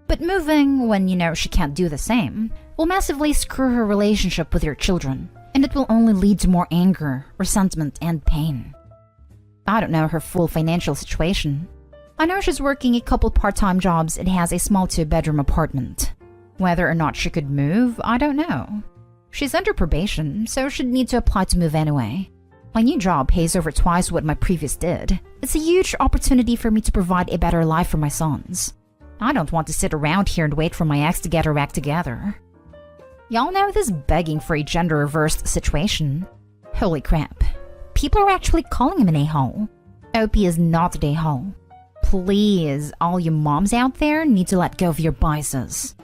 But moving, when you know she can't do the same, will massively screw her relationship with your children. And it will only lead to more anger, resentment, and pain. I don't know her full financial situation. I know she's working a couple part-time jobs and has a small 2-bedroom apartment. Whether or not she could move, I don't know. She's under probation, so she'd need to apply to move anyway. My new job pays over twice what my previous did. It's a huge opportunity for me to provide a better life for my sons. I don't want to sit around here and wait for my ex to get her act together. Y'all know this begging for a gender-reversed situation. Holy crap. People are actually calling him an a-hole. OP is not an a-hole. Please, all you moms out there need to let go of your biases.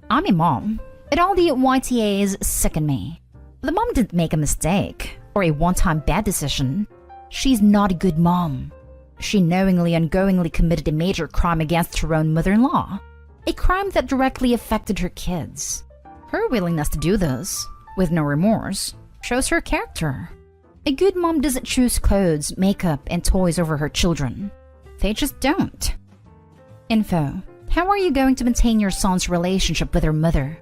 I'm a mom, and all the YTAs sicken me. The mom didn't make a mistake, or a one-time bad decision. She's not a good mom. She knowingly and ongoingly committed a major crime against her own mother-in-law. A crime that directly affected her kids. Her willingness to do this, with no remorse, shows her character. A good mom doesn't choose clothes, makeup, and toys over her children. They just don't. Info. How are you going to maintain your son's relationship with her mother?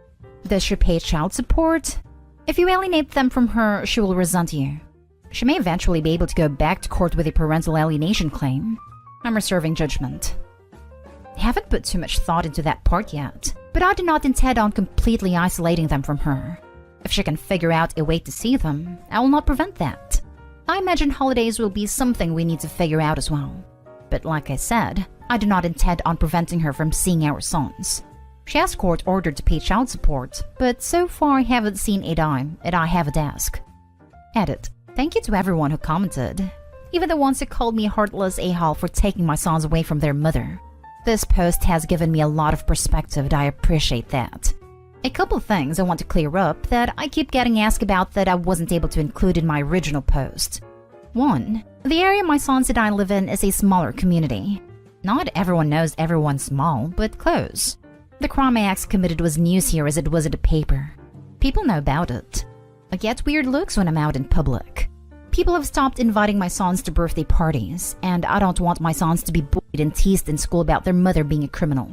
Does she pay child support? If you alienate them from her, she will resent you. She may eventually be able to go back to court with a parental alienation claim. I'm reserving judgment. I haven't put too much thought into that part yet, but I do not intend on completely isolating them from her. If she can figure out a way to see them, I will not prevent that. I imagine holidays will be something we need to figure out as well. But like I said, I do not intend on preventing her from seeing our sons. She has court ordered to pay child support, but so far I haven't seen a dime, and I have a desk. Edit. Thank you to everyone who commented, even the ones who called me a heartless a-hole for taking my sons away from their mother. This post has given me a lot of perspective and I appreciate that. A couple things I want to clear up that I keep getting asked about that I wasn't able to include in my original post. 1. The area my sons and I live in is a smaller community. Not everyone knows everyone's small, but close. The crime my ex committed was news here as it was in the paper. People know about it. I get weird looks when I'm out in public. People have stopped inviting my sons to birthday parties, and I don't want my sons to be bullied and teased in school about their mother being a criminal.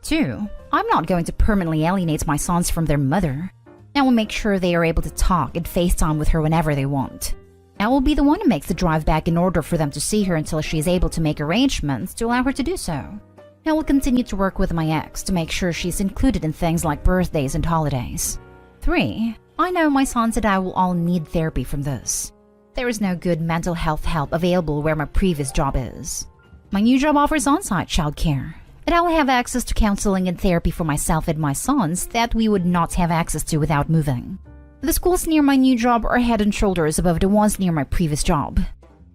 2. I'm not going to permanently alienate my sons from their mother. I will make sure they are able to talk and FaceTime with her whenever they want. I will be the one who makes the drive back in order for them to see her until she is able to make arrangements to allow her to do so. I will continue to work with my ex to make sure she's included in things like birthdays and holidays. 3. I know my sons and I will all need therapy from this. There is no good mental health help available where my previous job is. My new job offers on-site childcare, and I will have access to counseling and therapy for myself and my sons that we would not have access to without moving. The schools near my new job are head and shoulders above the ones near my previous job.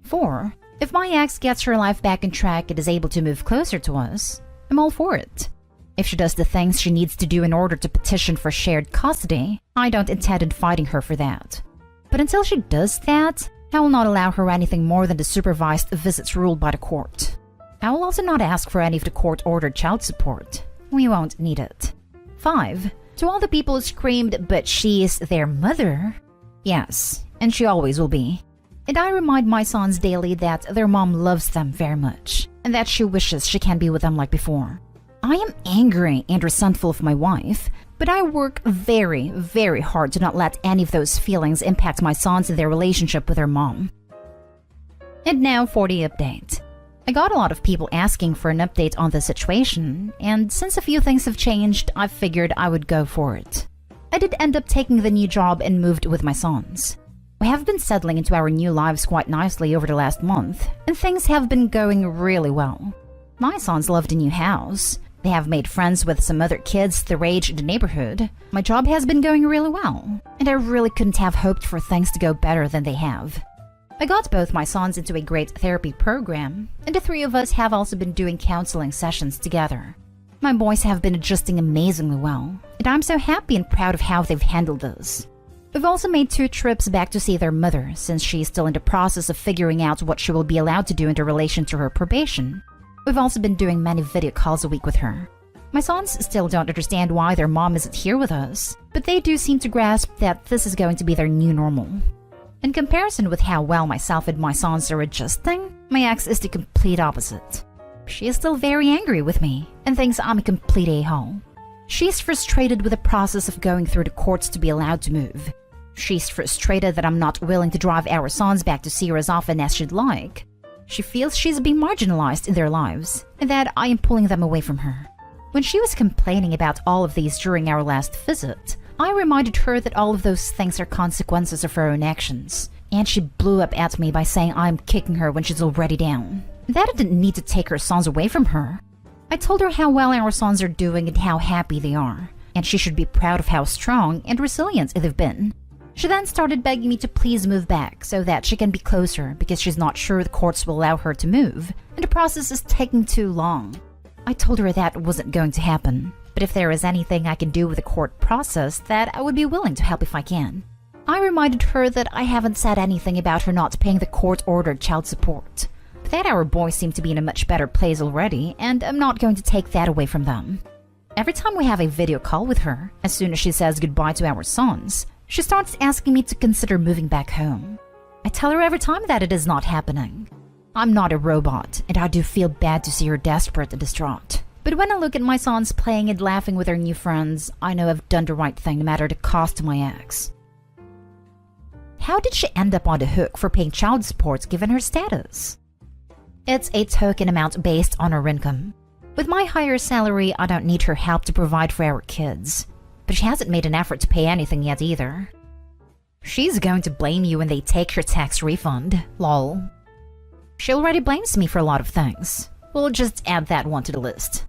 4. If my ex gets her life back on track and is able to move closer to us, I'm all for it. If she does the things she needs to do in order to petition for shared custody, I don't intend on fighting her for that. But until she does that, I will not allow her anything more than the supervised visits ruled by the court. I will also not ask for any of the court-ordered child support. We won't need it. 5. To all the people who screamed, but she is their mother. Yes, and she always will be. And I remind my sons daily that their mom loves them very much, and that she wishes she can be with them like before. I am angry and resentful of my wife, but I work very, very hard to not let any of those feelings impact my sons and their relationship with their mom. And now for the update. I got a lot of people asking for an update on the situation, and since a few things have changed, I figured I would go for it. I did end up taking the new job and moved with my sons. We have been settling into our new lives quite nicely over the last month, and things have been going really well. My sons love the new house. They have made friends with some other kids their age in the neighborhood. My job has been going really well, and I really couldn't have hoped for things to go better than they have. I got both my sons into a great therapy program, and the 3 of us have also been doing counseling sessions together. My boys have been adjusting amazingly well, and I'm so happy and proud of how they've handled this. We've also made 2 trips back to see their mother, since she's still in the process of figuring out what she will be allowed to do in relation to her probation. We've also been doing many video calls a week with her. My sons still don't understand why their mom isn't here with us, but they do seem to grasp that this is going to be their new normal. In comparison with how well myself and my sons are adjusting, my ex is the complete opposite. She is still very angry with me and thinks I'm a complete a-hole. She's frustrated with the process of going through the courts to be allowed to move. She's frustrated that I'm not willing to drive our sons back to see her as often as she'd like. She feels she's being marginalized in their lives, and that I am pulling them away from her. When she was complaining about all of these during our last visit, I reminded her that all of those things are consequences of her own actions, and she blew up at me by saying I'm kicking her when she's already down. That I didn't need to take her sons away from her. I told her how well our sons are doing and how happy they are, and she should be proud of how strong and resilient they've been. She then started begging me to please move back so that she can be closer because she's not sure the courts will allow her to move, and the process is taking too long. I told her that wasn't going to happen, but if there is anything I can do with the court process, that I would be willing to help if I can. I reminded her that I haven't said anything about her not paying the court-ordered child support, but that our boys seem to be in a much better place already, and I'm not going to take that away from them. Every time we have a video call with her, as soon as she says goodbye to our sons, she starts asking me to consider moving back home. I tell her every time that it is not happening. I'm not a robot, and I do feel bad to see her desperate and distraught. But when I look at my sons playing and laughing with their new friends, I know I've done the right thing no matter the cost to my ex. How did she end up on the hook for paying child support given her status? It's a token amount based on her income. With my higher salary, I don't need her help to provide for our kids. But she hasn't made an effort to pay anything yet either. She's going to blame you when they take your tax refund, lol. She already blames me for a lot of things. We'll just add that one to the list.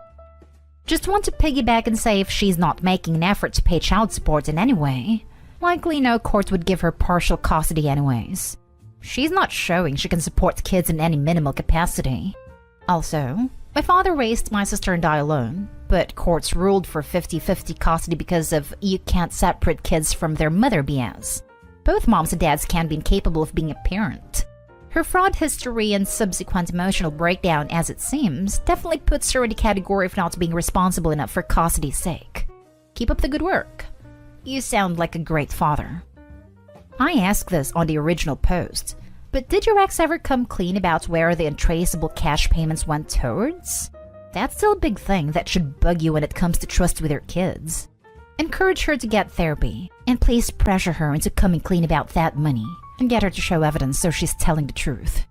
Just want to piggyback and say if she's not making an effort to pay child support in any way, likely no court would give her partial custody anyways. She's not showing she can support kids in any minimal capacity. Also, my father raised my sister and I alone, but courts ruled for 50-50 custody because of you can't separate kids from their mother BS. Both moms and dads can be incapable of being a parent. Her fraud history and subsequent emotional breakdown, as it seems, definitely puts her in the category of not being responsible enough for custody's sake. Keep up the good work. You sound like a great father. I asked this on the original post, but did your ex ever come clean about where the untraceable cash payments went towards? That's still a big thing that should bug you when it comes to trust with your kids. Encourage her to get therapy, and please pressure her into coming clean about that money, and get her to show evidence so she's telling the truth.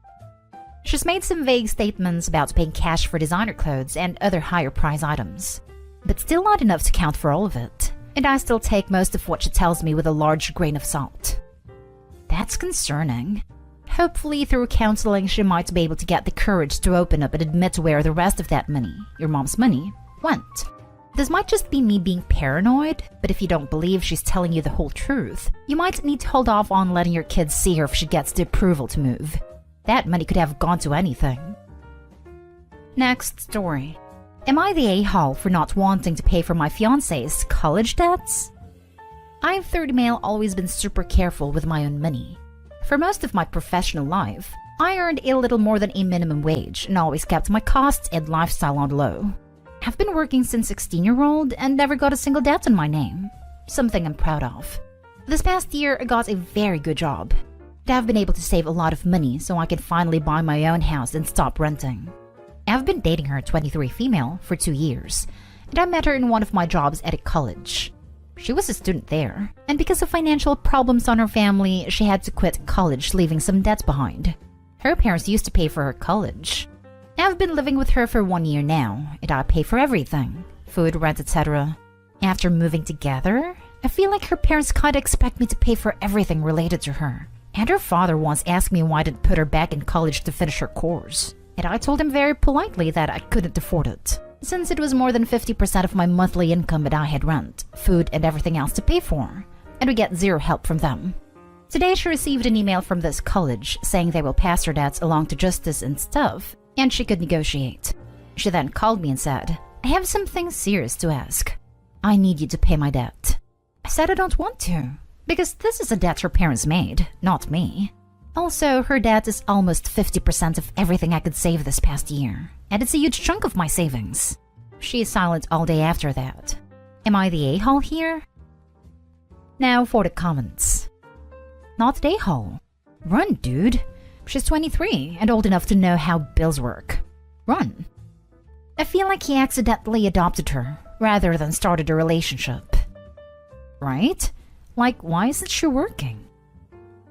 She's made some vague statements about paying cash for designer clothes and other higher price items, but still not enough to count for all of it, and I still take most of what she tells me with a large grain of salt. That's concerning. Hopefully through counseling she might be able to get the courage to open up and admit where the rest of that money, your mom's money, went. This might just be me being paranoid, but if you don't believe she's telling you the whole truth, you might need to hold off on letting your kids see her if she gets the approval to move. That money could have gone to anything. Next story. Am I the a-hole for not wanting to pay for my fiancé's college debts? I've through the mail always been super careful with my own money. For most of my professional life, I earned a little more than a minimum wage and always kept my costs and lifestyle on low. I've been working since 16-year-old and never got a single debt on my name. Something I'm proud of. This past year, I got a very good job. I've been able to save a lot of money so I can finally buy my own house and stop renting. I've been dating her, 23 female, for 2 years, and I met her in one of my jobs at a college. She was a student there, and because of financial problems on her family, she had to quit college, leaving some debts behind. Her parents used to pay for her college. I've been living with her for 1 year now, and I pay for everything. Food, rent, etc. After moving together, I feel like her parents kinda expect me to pay for everything related to her. And her father once asked me why I didn't put her back in college to finish her course. And I told him very politely that I couldn't afford it, since it was more than 50% of my monthly income and I had rent, food, and everything else to pay for, and we get zero help from them. Today she received an email from this college saying they will pass her debts along to justice and stuff, and she could negotiate. She then called me and said, I have something serious to ask. I need you to pay my debt. I said I don't want to, because this is a debt her parents made, not me. Also, her debt is almost 50% of everything I could save this past year, and it's a huge chunk of my savings. She is silent all day after that. Am I the a-hole here? Now for the comments. Not the a-hole. Run, dude. She's 23 and old enough to know how bills work. Run. I feel like he accidentally adopted her, rather than started a relationship. Right? Like, why isn't she working?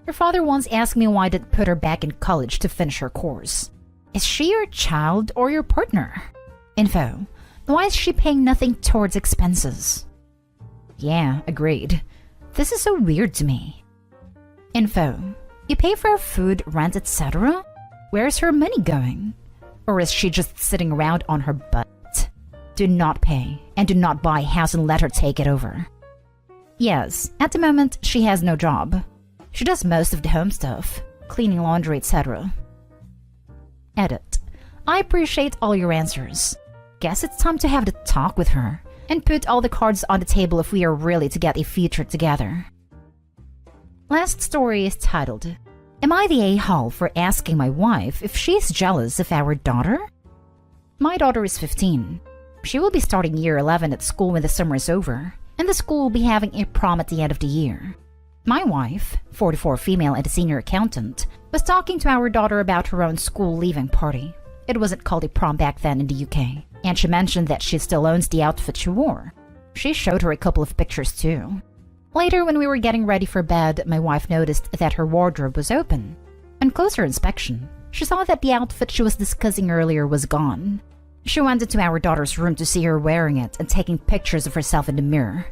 Her father once asked me why I didn't put her back in college to finish her course. Is she your child or your partner? Info. Why is she paying nothing towards expenses? Yeah, agreed. This is so weird to me. Info. You pay for her food, rent, etc.? Where's her money going? Or is she just sitting around on her butt? Do not pay, and do not buy a house and let her take it over. Yes, at the moment, she has no job. She does most of the home stuff, cleaning, laundry, etc. Edit. I appreciate all your answers. Guess it's time to have the talk with her, and put all the cards on the table if we are really to get a future together. Last story is titled, Am I the a-hole for asking my wife if she's jealous of our daughter? My daughter is 15. She will be starting year 11 at school when the summer is over, and the school will be having a prom at the end of the year. My wife, 44 female and a senior accountant, was talking to our daughter about her own school leaving party. It wasn't called a prom back then in the UK, and she mentioned that she still owns the outfit she wore. She showed her a couple of pictures too. Later, when we were getting ready for bed, my wife noticed that her wardrobe was open. On closer inspection, she saw that the outfit she was discussing earlier was gone. She went into our daughter's room to see her wearing it and taking pictures of herself in the mirror.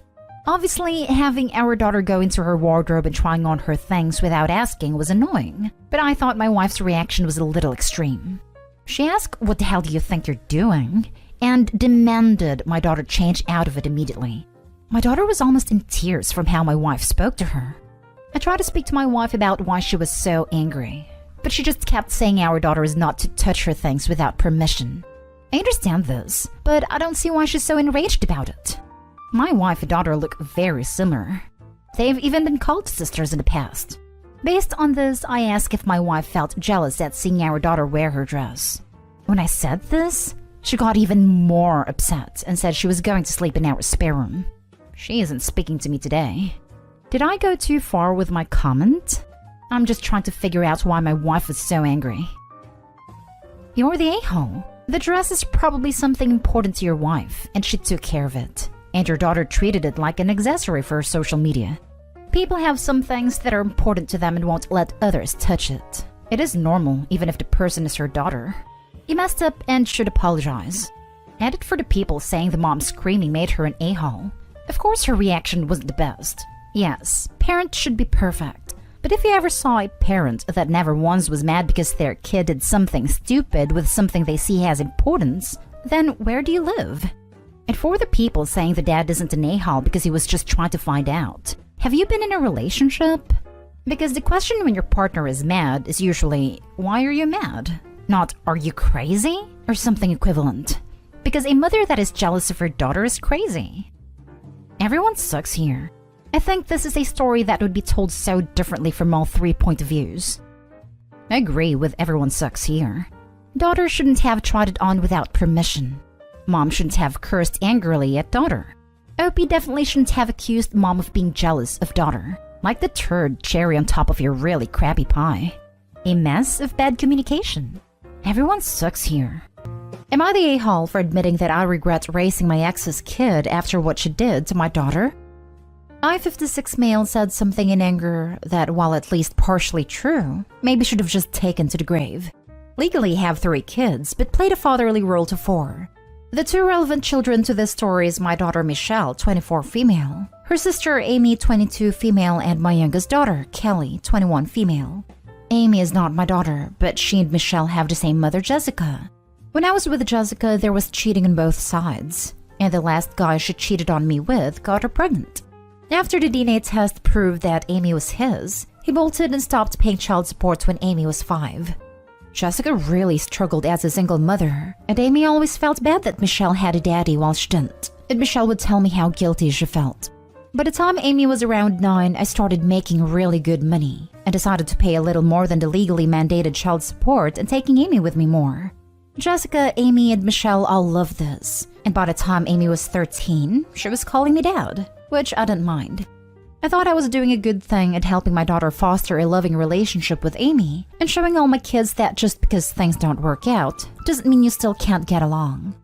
Obviously, having our daughter go into her wardrobe and trying on her things without asking was annoying, but I thought my wife's reaction was a little extreme. She asked, "What the hell do you think you're doing?" and demanded my daughter change out of it immediately. My daughter was almost in tears from how my wife spoke to her. I tried to speak to my wife about why she was so angry, but she just kept saying our daughter is not to touch her things without permission. I understand this, but I don't see why she's so enraged about it. My wife and daughter look very similar. They've even been called sisters in the past. Based on this, I asked if my wife felt jealous at seeing our daughter wear her dress. When I said this, she got even more upset and said she was going to sleep in our spare room. She isn't speaking to me today. Did I go too far with my comment? I'm just trying to figure out why my wife was so angry. You're the a-hole. The dress is probably something important to your wife, and she took care of it. And your daughter treated it like an accessory for her social media. People have some things that are important to them and won't let others touch it. It is normal, even if the person is her daughter. You messed up and should apologize. And it for the people saying the mom screaming made her an a-hole. Of course her reaction wasn't the best. Yes, parents should be perfect. But if you ever saw a parent that never once was mad because their kid did something stupid with something they see has importance, then where do you live? And for the people saying the dad isn't an a-hole because he was just trying to find out, have you been in a relationship? Because the question when your partner is mad is usually, why are you mad? Not, are you crazy? Or something equivalent. Because a mother that is jealous of her daughter is crazy. Everyone sucks here. I think this is a story that would be told so differently from all 3 point of views. I agree with everyone sucks here. Daughter shouldn't have tried it on without permission. Mom shouldn't have cursed angrily at daughter. OP definitely shouldn't have accused mom of being jealous of daughter, like the turd cherry on top of your really crappy pie. A mess of bad communication. Everyone sucks here. Am I the a-hole for admitting that I regret raising my ex's kid after what she did to my daughter? I-56 male said something in anger that, while at least partially true, maybe should have just taken to the grave. Legally have 3 kids, but played a fatherly role to 4. The 2 relevant children to this story is my daughter Michelle, 24 female, her sister Amy, 22 female, and my youngest daughter, Kelly, 21 female. Amy is not my daughter, but she and Michelle have the same mother, Jessica. When I was with Jessica, there was cheating on both sides, and the last guy she cheated on me with got her pregnant. After the DNA test proved that Amy was his, he bolted and stopped paying child support when Amy was 5. Jessica really struggled as a single mother, and Amy always felt bad that Michelle had a daddy while she didn't, and Michelle would tell me how guilty she felt. By the time Amy was around 9, I started making really good money, and decided to pay a little more than the legally mandated child support and taking Amy with me more. Jessica, Amy, and Michelle all loved this, and by the time Amy was 13, she was calling me dad, which I didn't mind. I thought I was doing a good thing and helping my daughter foster a loving relationship with Amy, and showing all my kids that just because things don't work out doesn't mean you still can't get along.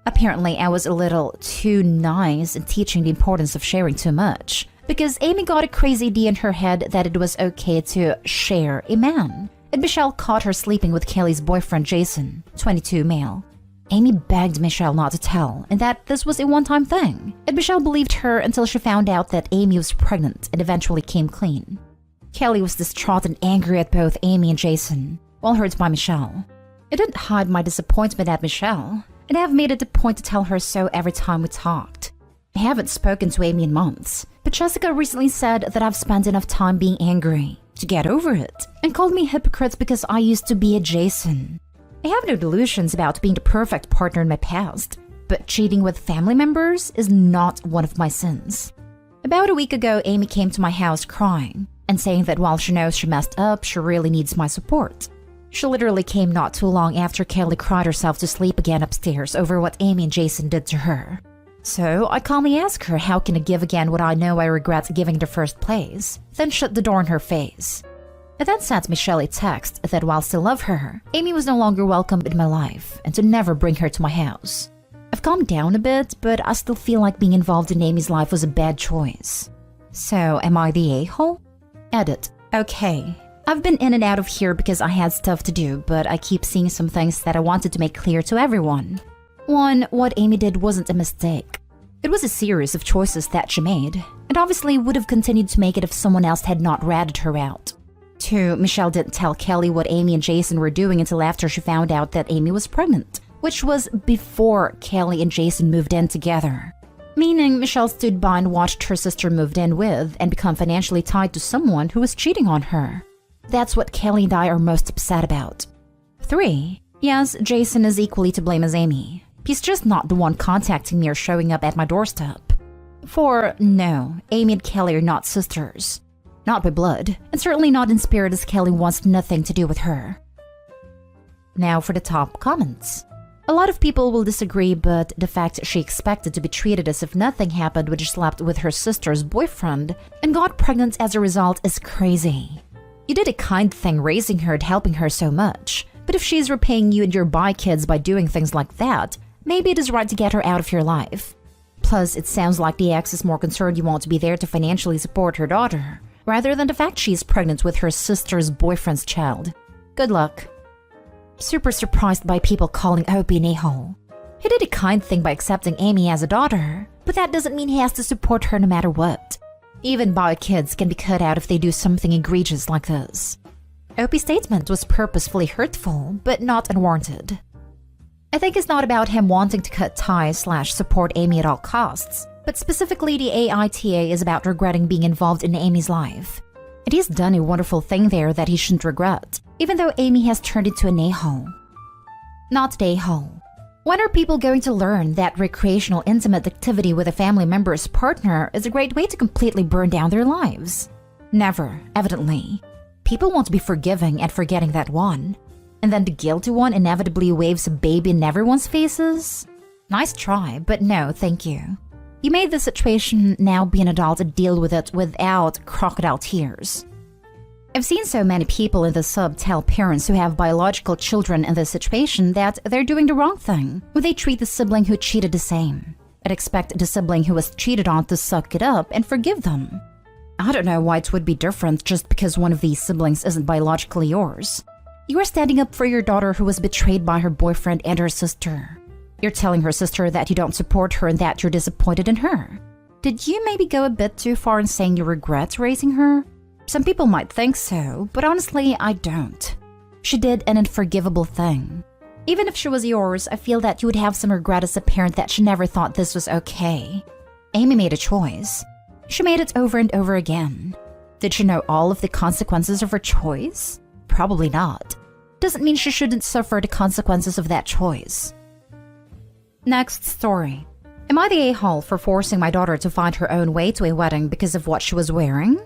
Apparently, I was a little too nice in teaching the importance of sharing too much, because Amy got a crazy idea in her head that it was okay to share a man, and Michelle caught her sleeping with Kelly's boyfriend Jason, 22 male. Amy begged Michelle not to tell, and that this was a one-time thing, and Michelle believed her until she found out that Amy was pregnant and eventually came clean. Kelly was distraught and angry at both Amy and Jason, while hurt by Michelle. I didn't hide my disappointment at Michelle, and I have made it a point to tell her so every time we talked. I haven't spoken to Amy in months, but Jessica recently said that I've spent enough time being angry to get over it, and called me hypocrite because I used to be a Jason. I have no delusions about being the perfect partner in my past, but cheating with family members is not one of my sins. About a week ago, Amy came to my house crying and saying that while she knows she messed up, she really needs my support. She literally came not too long after Kelly cried herself to sleep again upstairs over what Amy and Jason did to her. So I calmly asked her how can I give again what I know I regret giving in the first place, then shut the door in her face. I then sent Michelle a text that while I still love her, Amy was no longer welcome in my life and to never bring her to my house. I've calmed down a bit, but I still feel like being involved in Amy's life was a bad choice. So, am I the a-hole? Edit. Okay. I've been in and out of here because I had stuff to do, but I keep seeing some things that I wanted to make clear to everyone. 1. What Amy did wasn't a mistake. It was a series of choices that she made, and obviously would have continued to make it if someone else had not ratted her out. 2. Michelle didn't tell Kelly what Amy and Jason were doing until after she found out that Amy was pregnant, which was before Kelly and Jason moved in together. Meaning Michelle stood by and watched her sister moved in with and become financially tied to someone who was cheating on her. That's what Kelly and I are most upset about. 3. Yes, Jason is equally to blame as Amy. He's just not the one contacting me or showing up at my doorstep. 4. No, Amy and Kelly are not sisters. Not by blood, and certainly not in spirit, as Kelly wants nothing to do with her. Now for the top comments. A lot of people will disagree, but the fact she expected to be treated as if nothing happened when she slept with her sister's boyfriend and got pregnant as a result is crazy. You did a kind thing raising her and helping her so much, but if she's repaying you and your bi kids by doing things like that, maybe it is right to get her out of your life. Plus, it sounds like the ex is more concerned you won't be there to financially support her daughter, rather than the fact she's pregnant with her sister's boyfriend's child. Good luck. Super surprised by people calling Opie an a-hole. He did a kind thing by accepting Amy as a daughter, but that doesn't mean he has to support her no matter what. Even bi kids can be cut out if they do something egregious like this. Opie's statement was purposefully hurtful, but not unwarranted. I think it's not about him wanting to cut ties/support Amy at all costs, but specifically the AITA is about regretting being involved in Amy's life. And he's done a wonderful thing there that he shouldn't regret, even though Amy has turned into an a-hole. Not an a-hole. When are people going to learn that recreational intimate activity with a family member's partner is a great way to completely burn down their lives? Never, evidently. People won't be forgiving and forgetting that one. And then the guilty one inevitably waves a baby in everyone's faces? Nice try, but no, thank you. You made the situation, now be an adult and deal with it without crocodile tears. I've seen so many people in the sub tell parents who have biological children in this situation that they're doing the wrong thing when they treat the sibling who cheated the same, and expect the sibling who was cheated on to suck it up and forgive them. I don't know why it would be different just because one of these siblings isn't biologically yours. You are standing up for your daughter who was betrayed by her boyfriend and her sister. You're telling her sister that you don't support her and that you're disappointed in her. Did you maybe go a bit too far in saying you regret raising her? Some people might think so, but honestly, I don't. She did an unforgivable thing. Even if she was yours, I feel that you would have some regret as a parent that she never thought this was okay. Amy made a choice. She made it over and over again. Did she know all of the consequences of her choice? Probably not. Doesn't mean she shouldn't suffer the consequences of that choice. Next story. Am I the a-hole for forcing my daughter to find her own way to a wedding because of what she was wearing?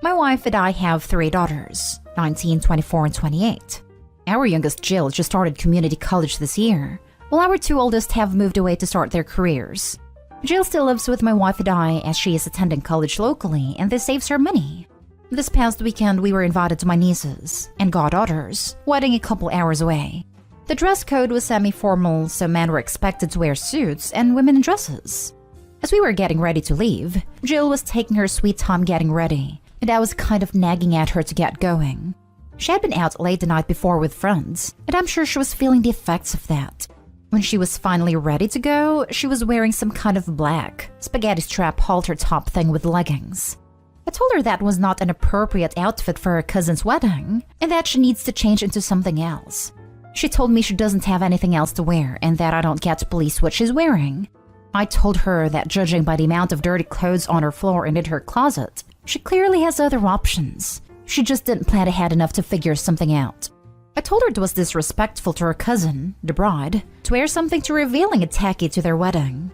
My wife and I have 3 daughters, 19, 24, and 28. Our youngest, Jill, just started community college this year, while our 2 oldest have moved away to start their careers. Jill still lives with my wife and I as she is attending college locally, and this saves her money. This past weekend, we were invited to my nieces and goddaughters' wedding a couple hours away. The dress code was semi-formal, so men were expected to wear suits and women in dresses. As we were getting ready to leave, Jill was taking her sweet time getting ready, and I was kind of nagging at her to get going. She had been out late the night before with friends, and I'm sure she was feeling the effects of that. When she was finally ready to go, she was wearing some kind of black, spaghetti strap halter top thing with leggings. I told her that was not an appropriate outfit for her cousin's wedding, and that she needs to change into something else. She told me she doesn't have anything else to wear, and that I don't get to police what she's wearing. I told her that judging by the amount of dirty clothes on her floor and in her closet, she clearly has other options. She just didn't plan ahead enough to figure something out. I told her it was disrespectful to her cousin, the bride, to wear something too revealing and tacky to their wedding.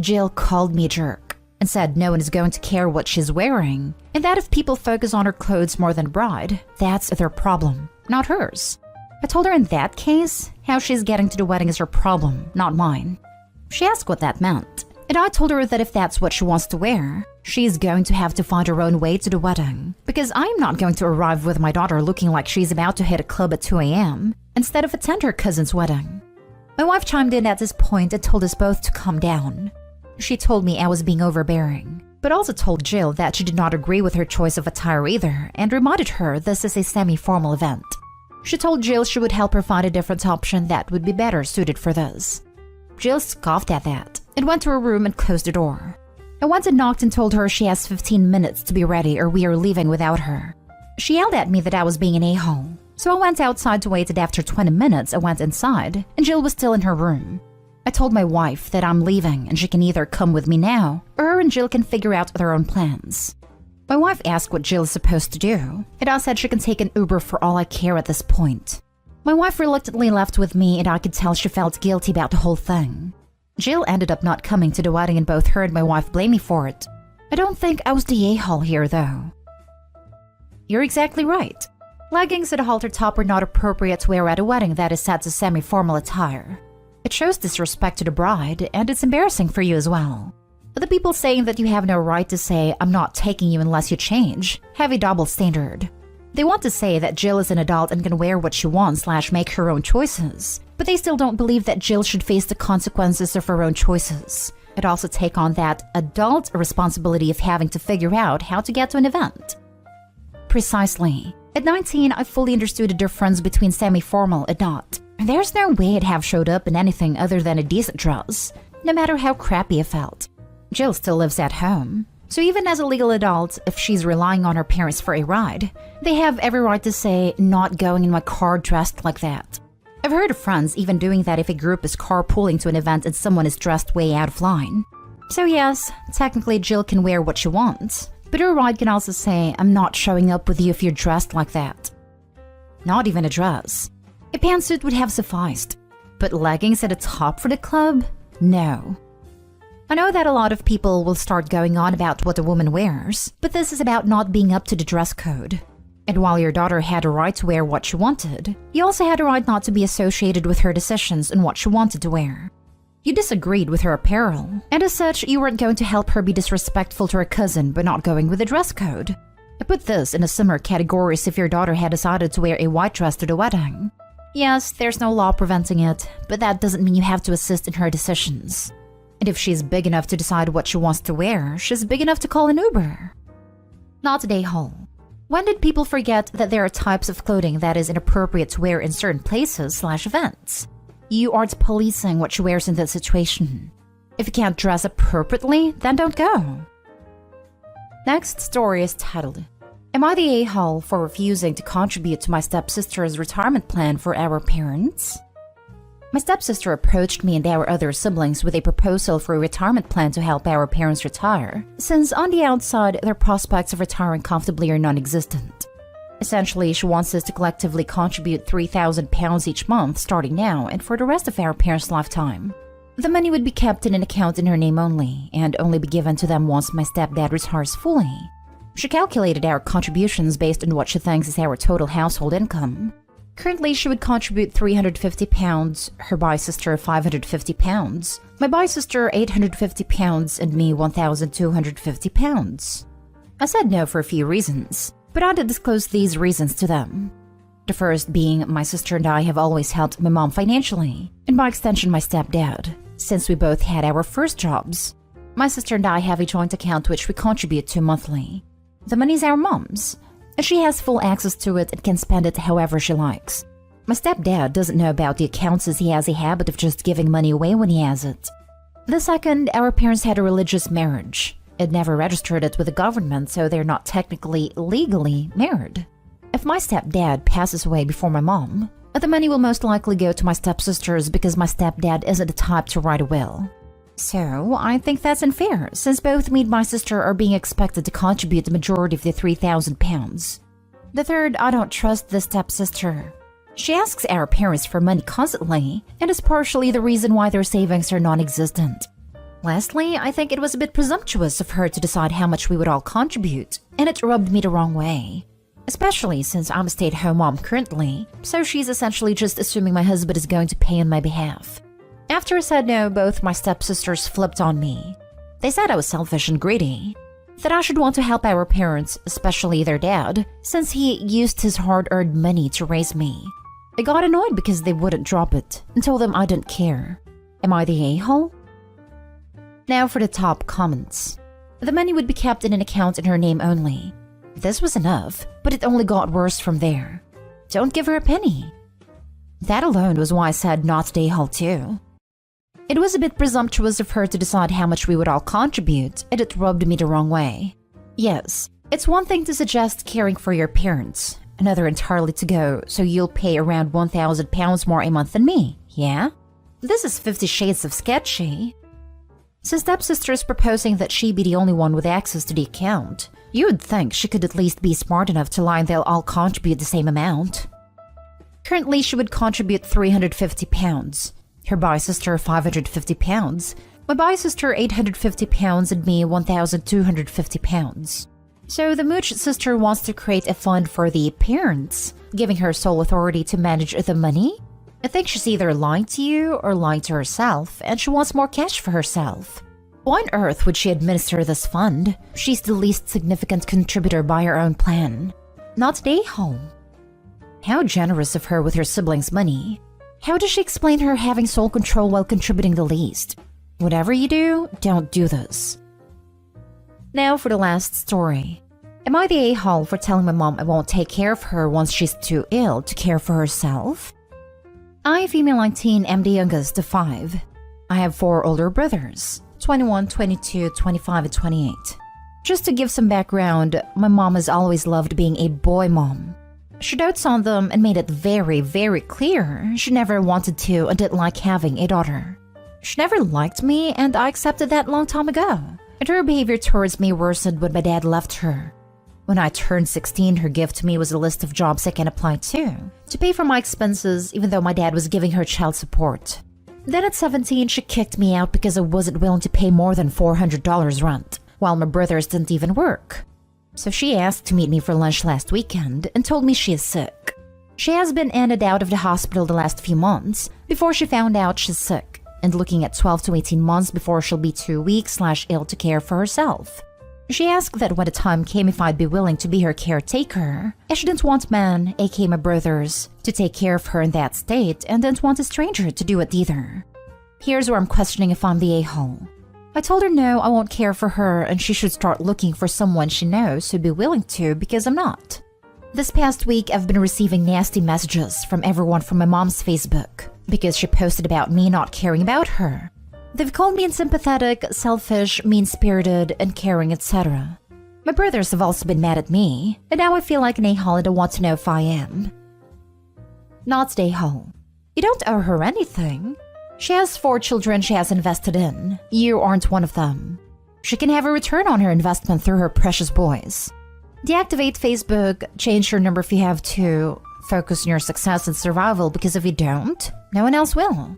Jill called me a jerk and said no one is going to care what she's wearing, and that if people focus on her clothes more than the bride, that's their problem, not hers. I told her in that case, how she's getting to the wedding is her problem, not mine. She asked what that meant, and I told her that if that's what she wants to wear, she's going to have to find her own way to the wedding, because I'm not going to arrive with my daughter looking like she's about to hit a club at 2 a.m. instead of attend her cousin's wedding. My wife chimed in at this point and told us both to calm down. She told me I was being overbearing, but also told Jill that she did not agree with her choice of attire either, and reminded her this is a semi-formal event. She told Jill she would help her find a different option that would be better suited for this. Jill scoffed at that and went to her room and closed the door. I went and knocked and told her she has 15 minutes to be ready or we are leaving without her. She yelled at me that I was being an a-hole, so I went outside to wait, and after 20 minutes I went inside and Jill was still in her room. I told my wife that I'm leaving and she can either come with me now or her and Jill can figure out their own plans. My wife asked what Jill is supposed to do, and I said she can take an Uber for all I care at this point. My wife reluctantly left with me, and I could tell she felt guilty about the whole thing. Jill ended up not coming to the wedding, and both her and my wife blame me for it. I don't think I was the a-hole here, though. You're exactly right. Leggings and a halter top are not appropriate to wear at a wedding that is set to semi-formal attire. It shows disrespect to the bride, and it's embarrassing for you as well. The people saying that you have no right to say, "I'm not taking you unless you change," have a double standard. They want to say that Jill is an adult and can wear what she wants / make her own choices, but they still don't believe that Jill should face the consequences of her own choices. It also take on that adult responsibility of having to figure out how to get to an event. Precisely. At 19, I fully understood the difference between semi-formal and not. There's no way I'd have showed up in anything other than a decent dress, no matter how crappy it felt. Jill still lives at home, so even as a legal adult, if she's relying on her parents for a ride, they have every right to say, "Not going in my car dressed like that." I've heard of friends even doing that if a group is carpooling to an event and someone is dressed way out of line. So yes, technically Jill can wear what she wants, but her ride can also say, "I'm not showing up with you if you're dressed like that." Not even a dress. A pantsuit would have sufficed, but leggings at a top for the club? No. I know that a lot of people will start going on about what a woman wears, but this is about not being up to the dress code. And while your daughter had a right to wear what she wanted, you also had a right not to be associated with her decisions on what she wanted to wear. You disagreed with her apparel, and as such, you weren't going to help her be disrespectful to her cousin by not going with the dress code. I put this in a similar category as if your daughter had decided to wear a white dress to the wedding. Yes, there's no law preventing it, but that doesn't mean you have to assist in her decisions. And if she's big enough to decide what she wants to wear, she's big enough to call an Uber. Not a day whole. When did people forget that there are types of clothing that is inappropriate to wear in certain places / events? You aren't policing what she wears in that situation. If you can't dress appropriately, then don't go. Next story is titled, "Am I the a-hole for refusing to contribute to my stepsister's retirement plan for our parents?" My stepsister approached me and our other siblings with a proposal for a retirement plan to help our parents retire, since on the outside, their prospects of retiring comfortably are non-existent. Essentially, she wants us to collectively contribute £3,000 each month starting now and for the rest of our parents' lifetime. The money would be kept in an account in her name only, and only be given to them once my stepdad retires fully. She calculated our contributions based on what she thinks is our total household income. Currently, she would contribute £350, her bi-sister £550, my bi-sister £850, and me £1,250. I said no for a few reasons, but I did disclose these reasons to them. The first being my sister and I have always helped my mom financially, and by extension my stepdad, since we both had our first jobs. My sister and I have a joint account which we contribute to monthly. The money's our mom's, and she has full access to it and can spend it however she likes. My stepdad doesn't know about the accounts as he has a habit of just giving money away when he has it. The second, our parents had a religious marriage. It never registered it with the government, so they're not technically legally married. If my stepdad passes away before my mom, the money will most likely go to my stepsisters because my stepdad isn't the type to write a will. So, I think that's unfair, since both me and my sister are being expected to contribute the majority of the £3,000. The third, I don't trust this stepsister. She asks our parents for money constantly, and is partially the reason why their savings are non-existent. Lastly, I think it was a bit presumptuous of her to decide how much we would all contribute, and it rubbed me the wrong way. Especially since I'm a stay-at-home mom currently, so she's essentially just assuming my husband is going to pay on my behalf. After I said no, both my stepsisters flipped on me. They said I was selfish and greedy, that I should want to help our parents, especially their dad, since he used his hard-earned money to raise me. I got annoyed because they wouldn't drop it, and told them I didn't care. Am I the a-hole? Now for the top comments. The money would be kept in an account in her name only. This was enough, but it only got worse from there. Don't give her a penny. That alone was why I said not the a-hole too. It was a bit presumptuous of her to decide how much we would all contribute, and it rubbed me the wrong way. Yes, it's one thing to suggest caring for your parents, another entirely to go, so you'll pay around £1,000 more a month than me, yeah? This is 50 shades of sketchy. So stepsister is proposing that she be the only one with access to the account. You would think she could at least be smart enough to lie and they'll all contribute the same amount. Currently, she would contribute £350. Her bi-sister £550, my bi-sister £850, and me £1,250. So the Mooch sister wants to create a fund for the parents, giving her sole authority to manage the money? I think she's either lying to you or lying to herself, and she wants more cash for herself. Why on earth would she administer this fund? She's the least significant contributor by her own plan. Not at a-hole. How generous of her with her siblings' money. How does she explain her having sole control while contributing the least? Whatever you do, don't do this. Now for the last story. Am I the a-hole for telling my mom I won't take care of her once she's too ill to care for herself? I, female 19, am the youngest of 5. I have 4 older brothers, 21, 22, 25, and 28. Just to give some background, my mom has always loved being a boy mom. She dotes on them and made it very, very clear she never wanted to and didn't like having a daughter. She never liked me, and I accepted that long time ago. And her behavior towards me worsened when my dad left her. When I turned 16, her gift to me was a list of jobs I can apply to pay for my expenses, even though my dad was giving her child support. Then at 17, she kicked me out because I wasn't willing to pay more than $400 rent, while my brothers didn't even work. So she asked to meet me for lunch last weekend and told me she is sick. She has been in and out of the hospital the last few months before she found out she's sick, and looking at 12 to 18 months before she'll be too weak/ill to care for herself. She asked that when the time came if I'd be willing to be her caretaker, as she didn't want men, aka my brothers, to take care of her in that state and didn't want a stranger to do it either. Here's where I'm questioning if I'm the a-hole. I told her no, I won't care for her and she should start looking for someone she knows who'd be willing to because I'm not. This past week, I've been receiving nasty messages from everyone from my mom's Facebook because she posted about me not caring about her. They've called me unsympathetic, selfish, mean-spirited, and caring, etc. My brothers have also been mad at me, and now I feel like an a-hole and I want to know if I am. Not the a-hole. You don't owe her anything. She has 4 children she has invested in. You aren't one of them. She can have a return on her investment through her precious boys. Deactivate Facebook, change your number if you have to, focus on your success and survival because if you don't, no one else will.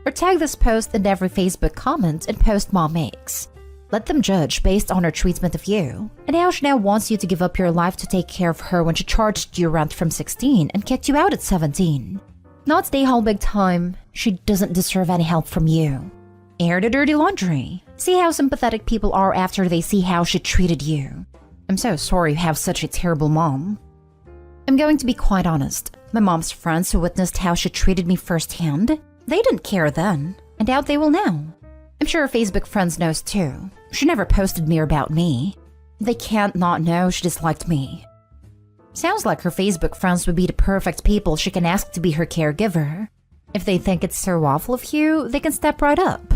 Or tag this post in every Facebook comment and post mom makes. Let them judge based on her treatment of you, and how she now wants you to give up your life to take care of her when she charged you rent from 16 and kicked you out at 17. Not stay home big time, she doesn't deserve any help from you. Air the dirty laundry. See how sympathetic people are after they see how she treated you. I'm so sorry you have such a terrible mom. I'm going to be quite honest. My mom's friends who witnessed how she treated me firsthand, they didn't care then. I doubt they will now. I'm sure her Facebook friends knows too. She never posted me or about me. They can't not know she disliked me. Sounds like her Facebook friends would be the perfect people she can ask to be her caregiver. If they think it's so awful of you, they can step right up.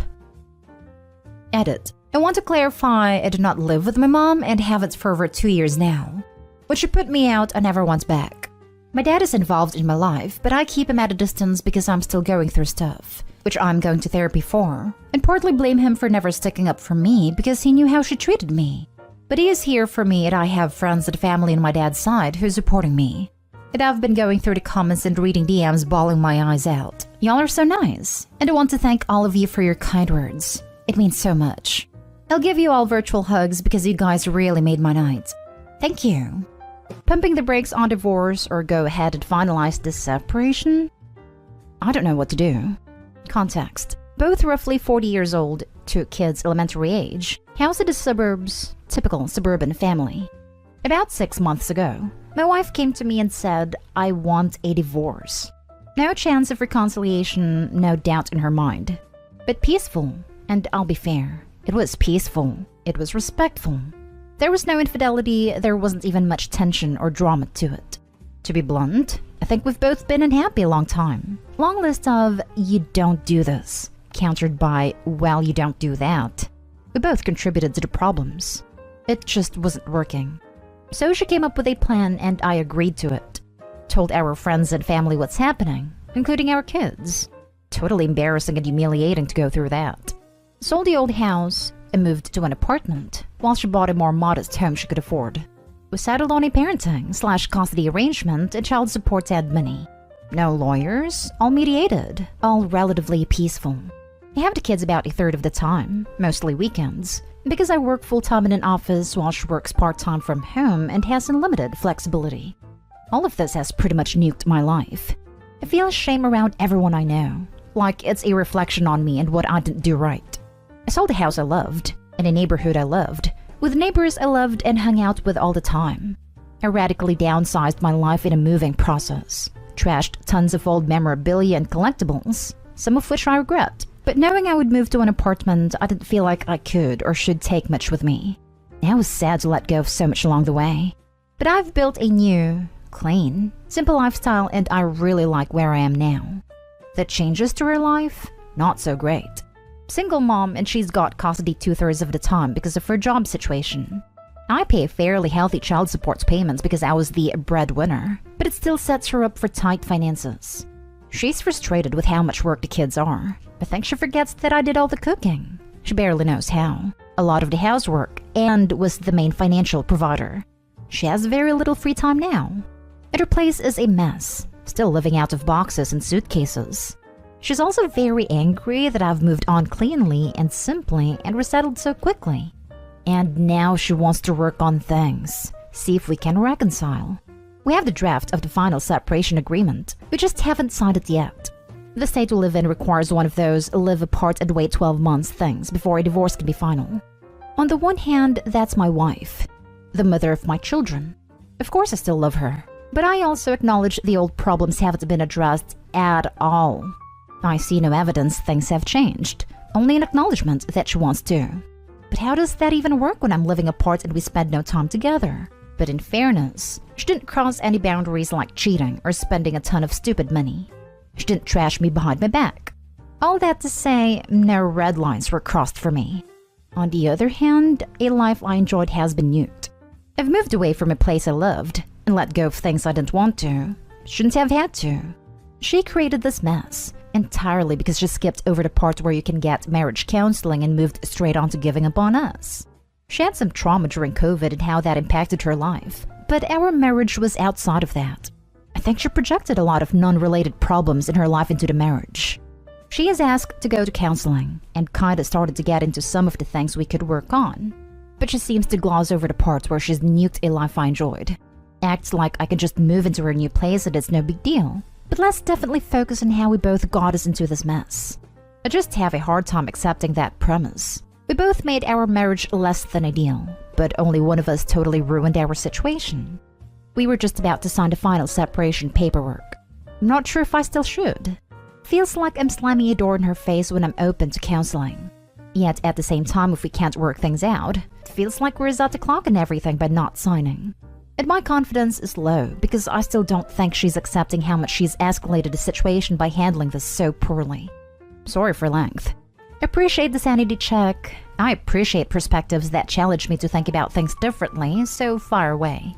Edit. I want to clarify I do not live with my mom and haven't for over 2 years now. When she put me out, I never went back. My dad is involved in my life, but I keep him at a distance because I'm still going through stuff, which I'm going to therapy for, and partly blame him for never sticking up for me because he knew how she treated me. But he is here for me and I have friends and family on my dad's side who's supporting me. And I've been going through the comments and reading DMs bawling my eyes out. Y'all are so nice, and I want to thank all of you for your kind words. It means so much. I'll give you all virtual hugs because you guys really made my night. Thank you. Pumping the brakes on divorce or go ahead and finalize this separation? I don't know what to do. Context. Both roughly 40 years old, 2 kids elementary age, housed in the suburbs, typical suburban family. About 6 months ago, my wife came to me and said, I want a divorce. No chance of reconciliation, no doubt in her mind. But peaceful, and I'll be fair, it was peaceful, it was respectful. There was no infidelity, there wasn't even much tension or drama to it. To be blunt, I think we've both been unhappy a long time. Long list of, you don't do this, countered by, well, you don't do that. We both contributed to the problems. It just wasn't working. So she came up with a plan and I agreed to it. Told our friends and family what's happening, including our kids. Totally embarrassing and humiliating to go through that. Sold the old house and moved to an apartment, while she bought a more modest home she could afford. We settled on a parenting/custody arrangement and child support ad money. No lawyers, all mediated, all relatively peaceful. I have the kids about a third of the time, mostly weekends, Because I work full-time in an office while she works part-time from home and has unlimited flexibility. All of this has pretty much nuked my life. I feel shame around everyone I know, like it's a reflection on me and what I didn't do right. I sold a house I loved, in a neighborhood I loved, with neighbors I loved and hung out with all the time. I radically downsized my life in a moving process, trashed tons of old memorabilia and collectibles, some of which I regret. But knowing I would move to an apartment, I didn't feel like I could or should take much with me. I was sad to let go of so much along the way. But I've built a new, clean, simple lifestyle and I really like where I am now. The changes to her life? Not so great. Single mom and she's got custody 2/3 of the time because of her job situation. I pay fairly healthy child support payments because I was the breadwinner, but it still sets her up for tight finances. She's frustrated with how much work the kids are. I think she forgets that I did all the cooking. She barely knows how. A lot of the housework, and was the main financial provider. She has very little free time now. And her place is a mess, still living out of boxes and suitcases. She's also very angry that I've moved on cleanly and simply and resettled so quickly. And now she wants to work on things, see if we can reconcile. We have the draft of the final separation agreement. We just haven't signed it yet. The state we live in requires one of those live apart and wait 12 months things before a divorce can be final. On the one hand, that's my wife, the mother of my children. Of course I still love her, but I also acknowledge the old problems haven't been addressed at all. I see no evidence things have changed, only an acknowledgement that she wants to. But how does that even work when I'm living apart and we spend no time together? But in fairness, she didn't cross any boundaries like cheating or spending a ton of stupid money. She didn't trash me behind my back. All that to say, no red lines were crossed for me. On the other hand, a life I enjoyed has been nuked. I've moved away from a place I loved and let go of things I didn't want to. Shouldn't have had to. She created this mess entirely because she skipped over the part where you can get marriage counseling and moved straight on to giving up on us. She had some trauma during COVID and how that impacted her life, but our marriage was outside of that. I think she projected a lot of non-related problems in her life into the marriage. She is asked to go to counseling and kinda started to get into some of the things we could work on. But she seems to gloss over the parts where she's nuked a life I enjoyed. Acts like I can just move into her new place and it's no big deal. But let's definitely focus on how we both got us into this mess. I just have a hard time accepting that premise. We both made our marriage less than ideal, but only one of us totally ruined our situation. We were just about to sign the final separation paperwork. I'm not sure if I still should. Feels like I'm slamming a door in her face when I'm open to counseling. Yet at the same time, if we can't work things out, it feels like we're at the clock and everything by not signing. And my confidence is low because I still don't think she's accepting how much she's escalated the situation by handling this so poorly. Sorry for length. Appreciate the sanity check. I appreciate perspectives that challenge me to think about things differently, so fire away.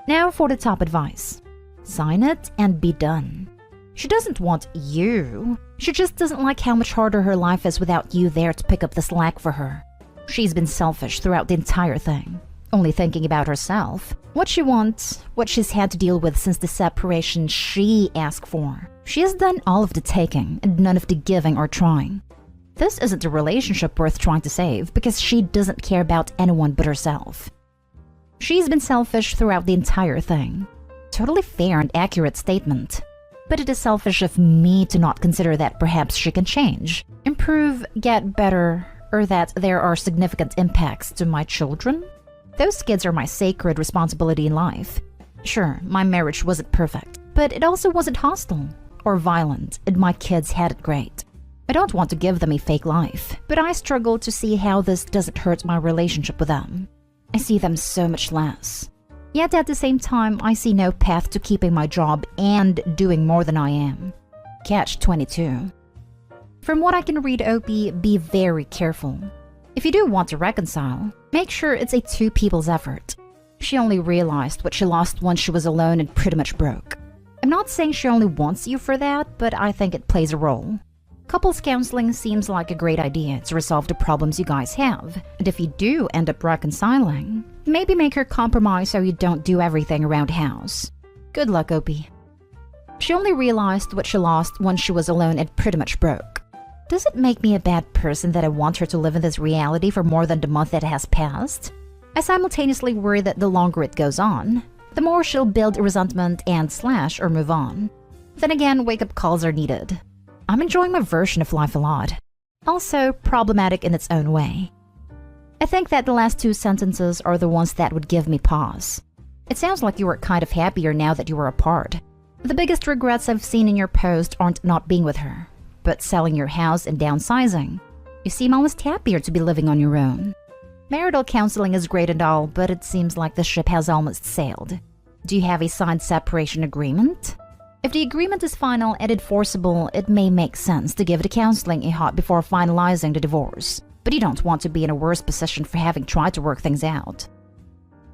Now for the top advice. Sign it and be done. She doesn't want you. She just doesn't like how much harder her life is without you there to pick up the slack for her. She's been selfish throughout the entire thing, only thinking about herself, what she wants, what she's had to deal with since the separation she asked for. She has done all of the taking and none of the giving or trying. This isn't a relationship worth trying to save because she doesn't care about anyone but herself. She's been selfish throughout the entire thing. Totally fair and accurate statement. But it is selfish of me to not consider that perhaps she can change, improve, get better, or that there are significant impacts to my children. Those kids are my sacred responsibility in life. Sure, my marriage wasn't perfect, but it also wasn't hostile or violent, and my kids had it great. I don't want to give them a fake life, but I struggle to see how this doesn't hurt my relationship with them. I see them so much less. Yet at the same time, I see no path to keeping my job and doing more than I am. Catch 22. From what I can read, Opie, be very careful. If you do want to reconcile, make sure it's a two people's effort. She only realized what she lost once she was alone and pretty much broke. I'm not saying she only wants you for that, but I think it plays a role. Couples counseling seems like a great idea to resolve the problems you guys have, and if you do end up reconciling, maybe make her compromise so you don't do everything around house. Good luck, Opie. She only realized what she lost once she was alone and pretty much broke. Does it make me a bad person that I want her to live in this reality for more than the month that has passed? I simultaneously worry that the longer it goes on, the more she'll build resentment and slash or move on. Then again, wake-up calls are needed. I'm enjoying my version of life a lot. Also problematic in its own way. I think that the last two sentences are the ones that would give me pause. It sounds like you were kind of happier now that you were apart. The biggest regrets I've seen in your post aren't not being with her, but selling your house and downsizing. You seem almost happier to be living on your own. Marital counseling is great and all, but it seems like the ship has almost sailed. Do you have a signed separation agreement? If the agreement is final and enforceable, it may make sense to give the counseling a shot before finalizing the divorce, but you don't want to be in a worse position for having tried to work things out.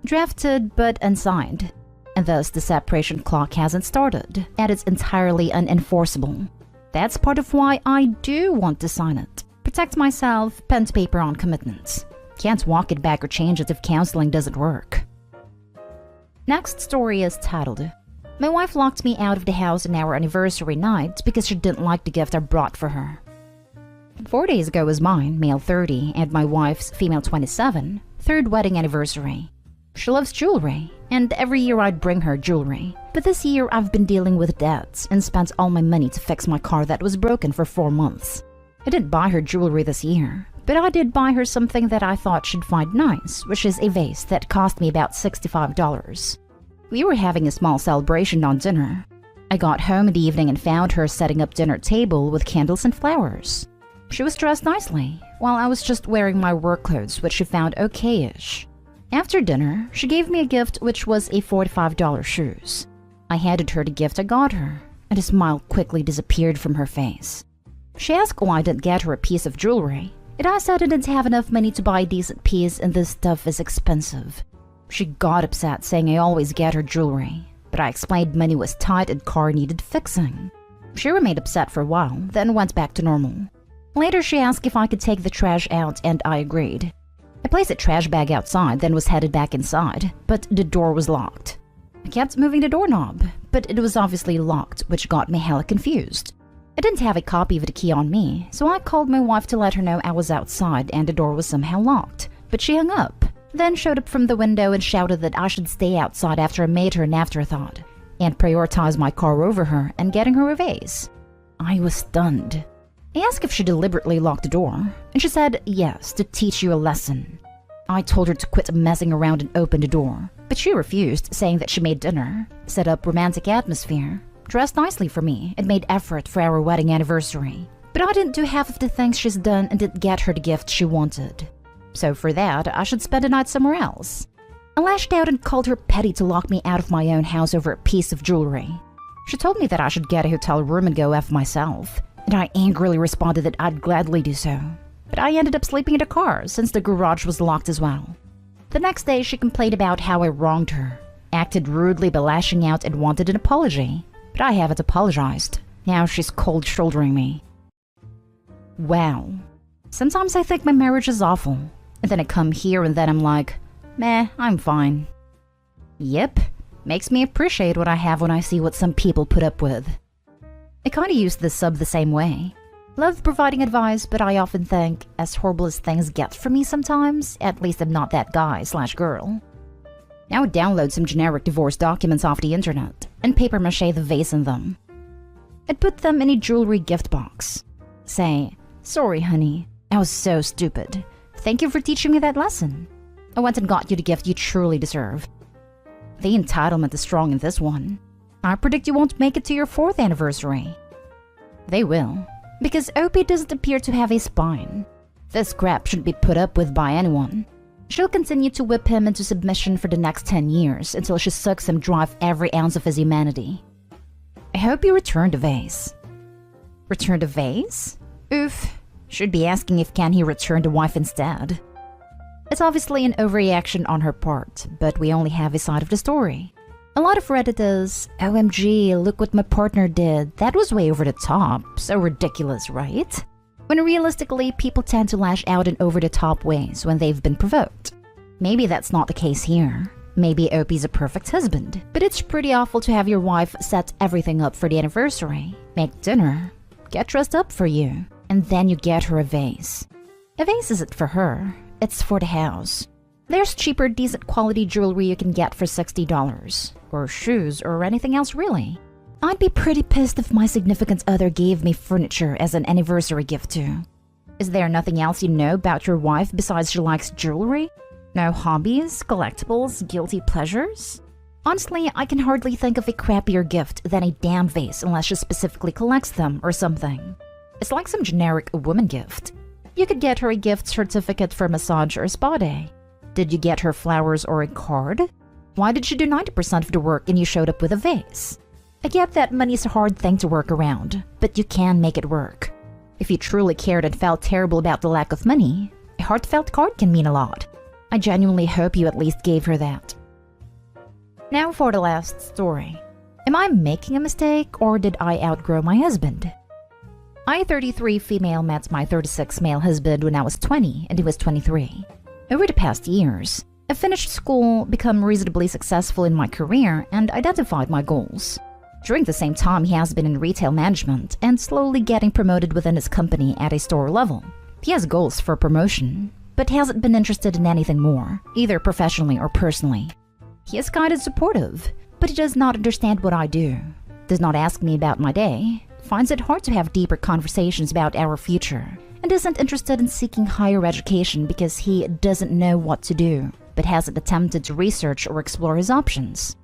Drafted but unsigned, and thus the separation clock hasn't started, and it's entirely unenforceable. That's part of why I do want to sign it. Protect myself, pen to paper on commitments. Can't walk it back or change it if counseling doesn't work. Next story is titled, My wife locked me out of the house on our anniversary night because she didn't like the gift I brought for her. 4 days ago was mine, male 30, and my wife's, female 27, third wedding anniversary. She loves jewelry, and every year I'd bring her jewelry. But this year I've been dealing with debts and spent all my money to fix my car that was broken for 4 months. I didn't buy her jewelry this year, but I did buy her something that I thought she'd find nice, which is a vase that cost me about $65. We were having a small celebration on dinner. I got home in the evening and found her setting up dinner table with candles and flowers. She was dressed nicely, while I was just wearing my work clothes, which she found okay-ish. After dinner, she gave me a gift which was a $45 shoes. I handed her the gift I got her, and a smile quickly disappeared from her face. She asked why I didn't get her a piece of jewelry, and I said I didn't have enough money to buy a decent piece and this stuff is expensive. She got upset, saying I always get her jewelry, but I explained money was tight and car needed fixing. She remained upset for a while, then went back to normal. Later she asked if I could take the trash out and I agreed. I placed a trash bag outside, then was headed back inside, but the door was locked. I kept moving the doorknob, but it was obviously locked, which got me hella confused. I didn't have a copy of the key on me, so I called my wife to let her know I was outside and the door was somehow locked, but she hung up. Then showed up from the window and shouted that I should stay outside after I made her an afterthought, and prioritize my car over her and getting her a vase. I was stunned. I asked if she deliberately locked the door, and she said yes, to teach you a lesson. I told her to quit messing around and open the door, but she refused, saying that she made dinner, set up romantic atmosphere, dressed nicely for me, and made effort for our wedding anniversary. But I didn't do half of the things she's done and didn't get her the gift she wanted. So for that, I should spend a night somewhere else. I lashed out and called her petty to lock me out of my own house over a piece of jewelry. She told me that I should get a hotel room and go F myself, and I angrily responded that I'd gladly do so. But I ended up sleeping in the car since the garage was locked as well. The next day, she complained about how I wronged her, acted rudely by lashing out and wanted an apology, but I haven't apologized. Now she's cold shouldering me. Wow. Sometimes I think my marriage is awful. And then I come here and then I'm like, meh, I'm fine. Yep, makes me appreciate what I have when I see what some people put up with. I kinda use this sub the same way. Love providing advice, but I often think, as horrible as things get for me sometimes, at least I'm not that guy/girl. Now download some generic divorce documents off the internet, and paper-mache the vase in them. I'd put them in a jewelry gift box. Say, sorry honey, I was so stupid. Thank you for teaching me that lesson. I went and got you the gift you truly deserve. The entitlement is strong in this one. I predict you won't make it to your 4th anniversary. They will, because Opie doesn't appear to have a spine. This crap shouldn't be put up with by anyone. She'll continue to whip him into submission for the next 10 years until she sucks him dry of every ounce of his humanity. I hope you return the vase. Return the vase? Oof. Should be asking if can he return the wife instead. It's obviously an overreaction on her part, but we only have a side of the story. A lot of Reddit is, OMG, look what my partner did. That was way over the top. So ridiculous, right? When realistically, people tend to lash out in over-the-top ways when they've been provoked. Maybe that's not the case here. Maybe Opie's a perfect husband, but it's pretty awful to have your wife set everything up for the anniversary, make dinner, get dressed up for you, and then you get her a vase. A vase isn't for her, it's for the house. There's cheaper, decent quality jewelry you can get for $60, or shoes, or anything else really. I'd be pretty pissed if my significant other gave me furniture as an anniversary gift too. Is there nothing else you know about your wife besides she likes jewelry? No hobbies, collectibles, guilty pleasures? Honestly, I can hardly think of a crappier gift than a damn vase unless she specifically collects them or something. It's like some generic woman gift. You could get her a gift certificate for a massage or a spa day. Did you get her flowers or a card? Why did she do 90% of the work and you showed up with a vase? I get that money's a hard thing to work around, but you can make it work. If you truly cared and felt terrible about the lack of money, a heartfelt card can mean a lot. I genuinely hope you at least gave her that. Now for the last story. Am I making a mistake or did I outgrow my husband? I, 33 female, met my 36 male husband when I was 20 and he was 23. Over the past years, I finished school, become reasonably successful in my career, and identified my goals. During the same time, he has been in retail management and slowly getting promoted within his company at a store level. He has goals for promotion, but hasn't been interested in anything more, either professionally or personally. He is kind and supportive, but he does not understand what I do, does not ask me about my day, finds it hard to have deeper conversations about our future, and isn't interested in seeking higher education because he doesn't know what to do, but hasn't attempted to research or explore his options.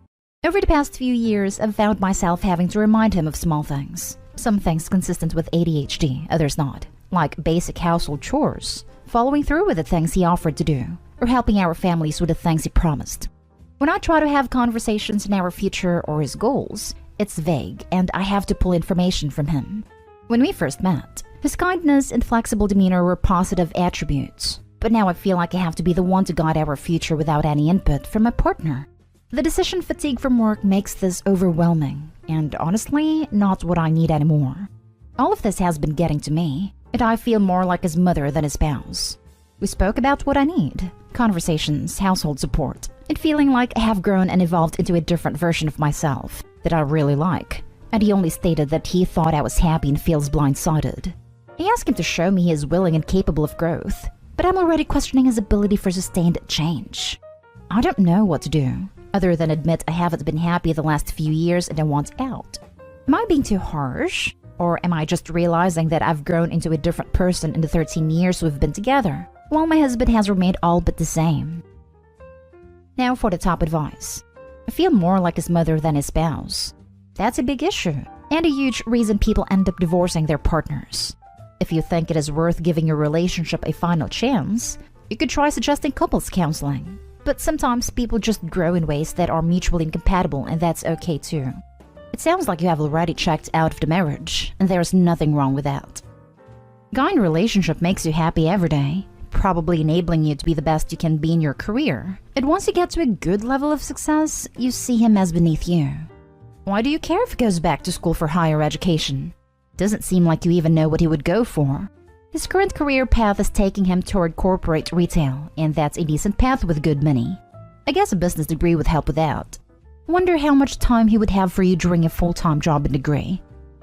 Over the past few years, I've found myself having to remind him of small things. Some things consistent with ADHD, others not, like basic household chores, following through with the things he offered to do, or helping our families with the things he promised. When I try to have conversations in our future or his goals, it's vague and I have to pull information from him. When we first met, his kindness and flexible demeanor were positive attributes, but now I feel like I have to be the one to guide our future without any input from my partner. The decision fatigue from work makes this overwhelming, and honestly, not what I need anymore. All of this has been getting to me, and I feel more like his mother than his spouse. We spoke about what I need, conversations, household support, and feeling like I have grown and evolved into a different version of myself that I really like, and he only stated that he thought I was happy and feels blindsided. I asked him to show me he is willing and capable of growth, but I'm already questioning his ability for sustained change. I don't know what to do, other than admit I haven't been happy the last few years and I want out. Am I being too harsh? Or am I just realizing that I've grown into a different person in the 13 years we've been together, while my husband has remained all but the same? Now for the top advice. I feel more like his mother than his spouse. That's a big issue, and a huge reason people end up divorcing their partners. If you think it is worth giving your relationship a final chance, you could try suggesting couples counseling. But sometimes people just grow in ways that are mutually incompatible, and that's okay too. It sounds like you have already checked out of the marriage, and there's nothing wrong with that. Guy in a relationship makes you happy every day, probably enabling you to be the best you can be in your career. And once you get to a good level of success, you see him as beneath you. Why do you care if he goes back to school for higher education? Doesn't seem like you even know what he would go for. His current career path is taking him toward corporate retail, and that's a decent path with good money. I guess a business degree would help with that. Wonder how much time he would have for you during a full-time job and degree.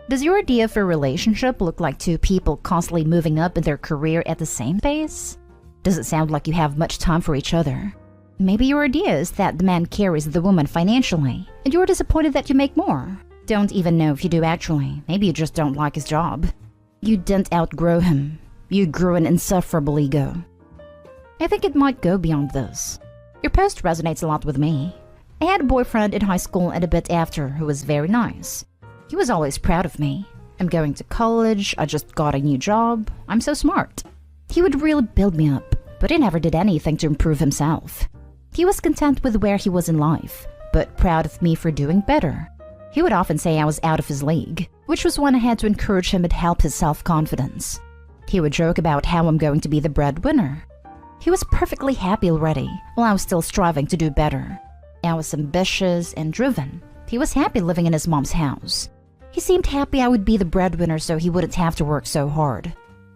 Does your idea for a relationship look like two people constantly moving up in their career at the same pace? Doesn't sound like you have much time for each other. Maybe your idea is that the man carries the woman financially, and you're disappointed that you make more. Don't even know if you do actually. Maybe you just don't like his job. You didn't outgrow him. You grew an insufferable ego. I think it might go beyond this. Your post resonates a lot with me. I had a boyfriend in high school and a bit after who was very nice. He was always proud of me. I'm going to college, I just got a new job, I'm so smart. He would really build me up, but he never did anything to improve himself. He was content with where he was in life, but proud of me for doing better. He would often say I was out of his league, which was when I had to encourage him and help his self-confidence. He would joke about how I'm going to be the breadwinner. He was perfectly happy already, while I was still striving to do better. I was ambitious and driven. He was happy living in his mom's house. He seemed happy I would be the breadwinner so he wouldn't have to work so hard.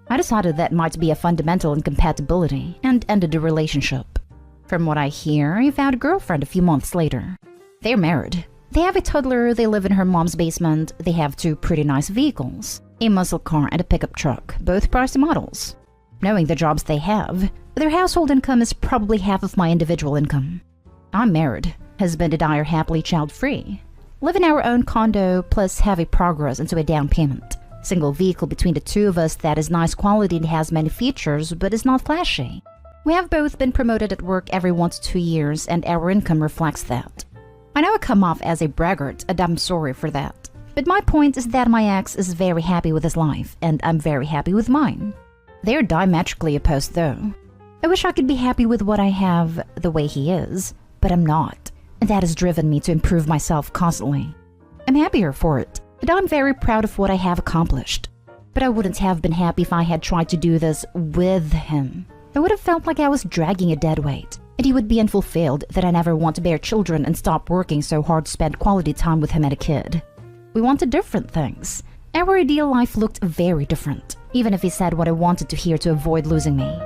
I decided that might be a fundamental incompatibility and ended the relationship. From what I hear, he found a girlfriend a few months later. They're married. They have a toddler, they live in her mom's basement, they have 2 pretty nice vehicles. a muscle car, and a pickup truck, both pricey models. Knowing the jobs they have, their household income is probably half of my individual income. I'm married, husband and I are happily child-free. Live in our own condo, plus have a progress into a down payment. Single vehicle between the two of us that is nice quality and has many features, but is not flashy. We have both been promoted at work every 1 to 2 years, and our income reflects that. I know I come off as a braggart, and I'm sorry for that. But my point is that my ex is very happy with his life, and I'm very happy with mine. They're diametrically opposed though. I wish I could be happy with what I have the way he is, but I'm not. And that has driven me to improve myself constantly. I'm happier for it, and I'm very proud of what I have accomplished. But I wouldn't have been happy if I had tried to do this with him. I would have felt like I was dragging a dead weight, and he would be unfulfilled that I never want to bear children and stop working so hard to spend quality time with him and a kid. We wanted different things. Our ideal life looked very different, even if he said what I wanted to hear to avoid losing me.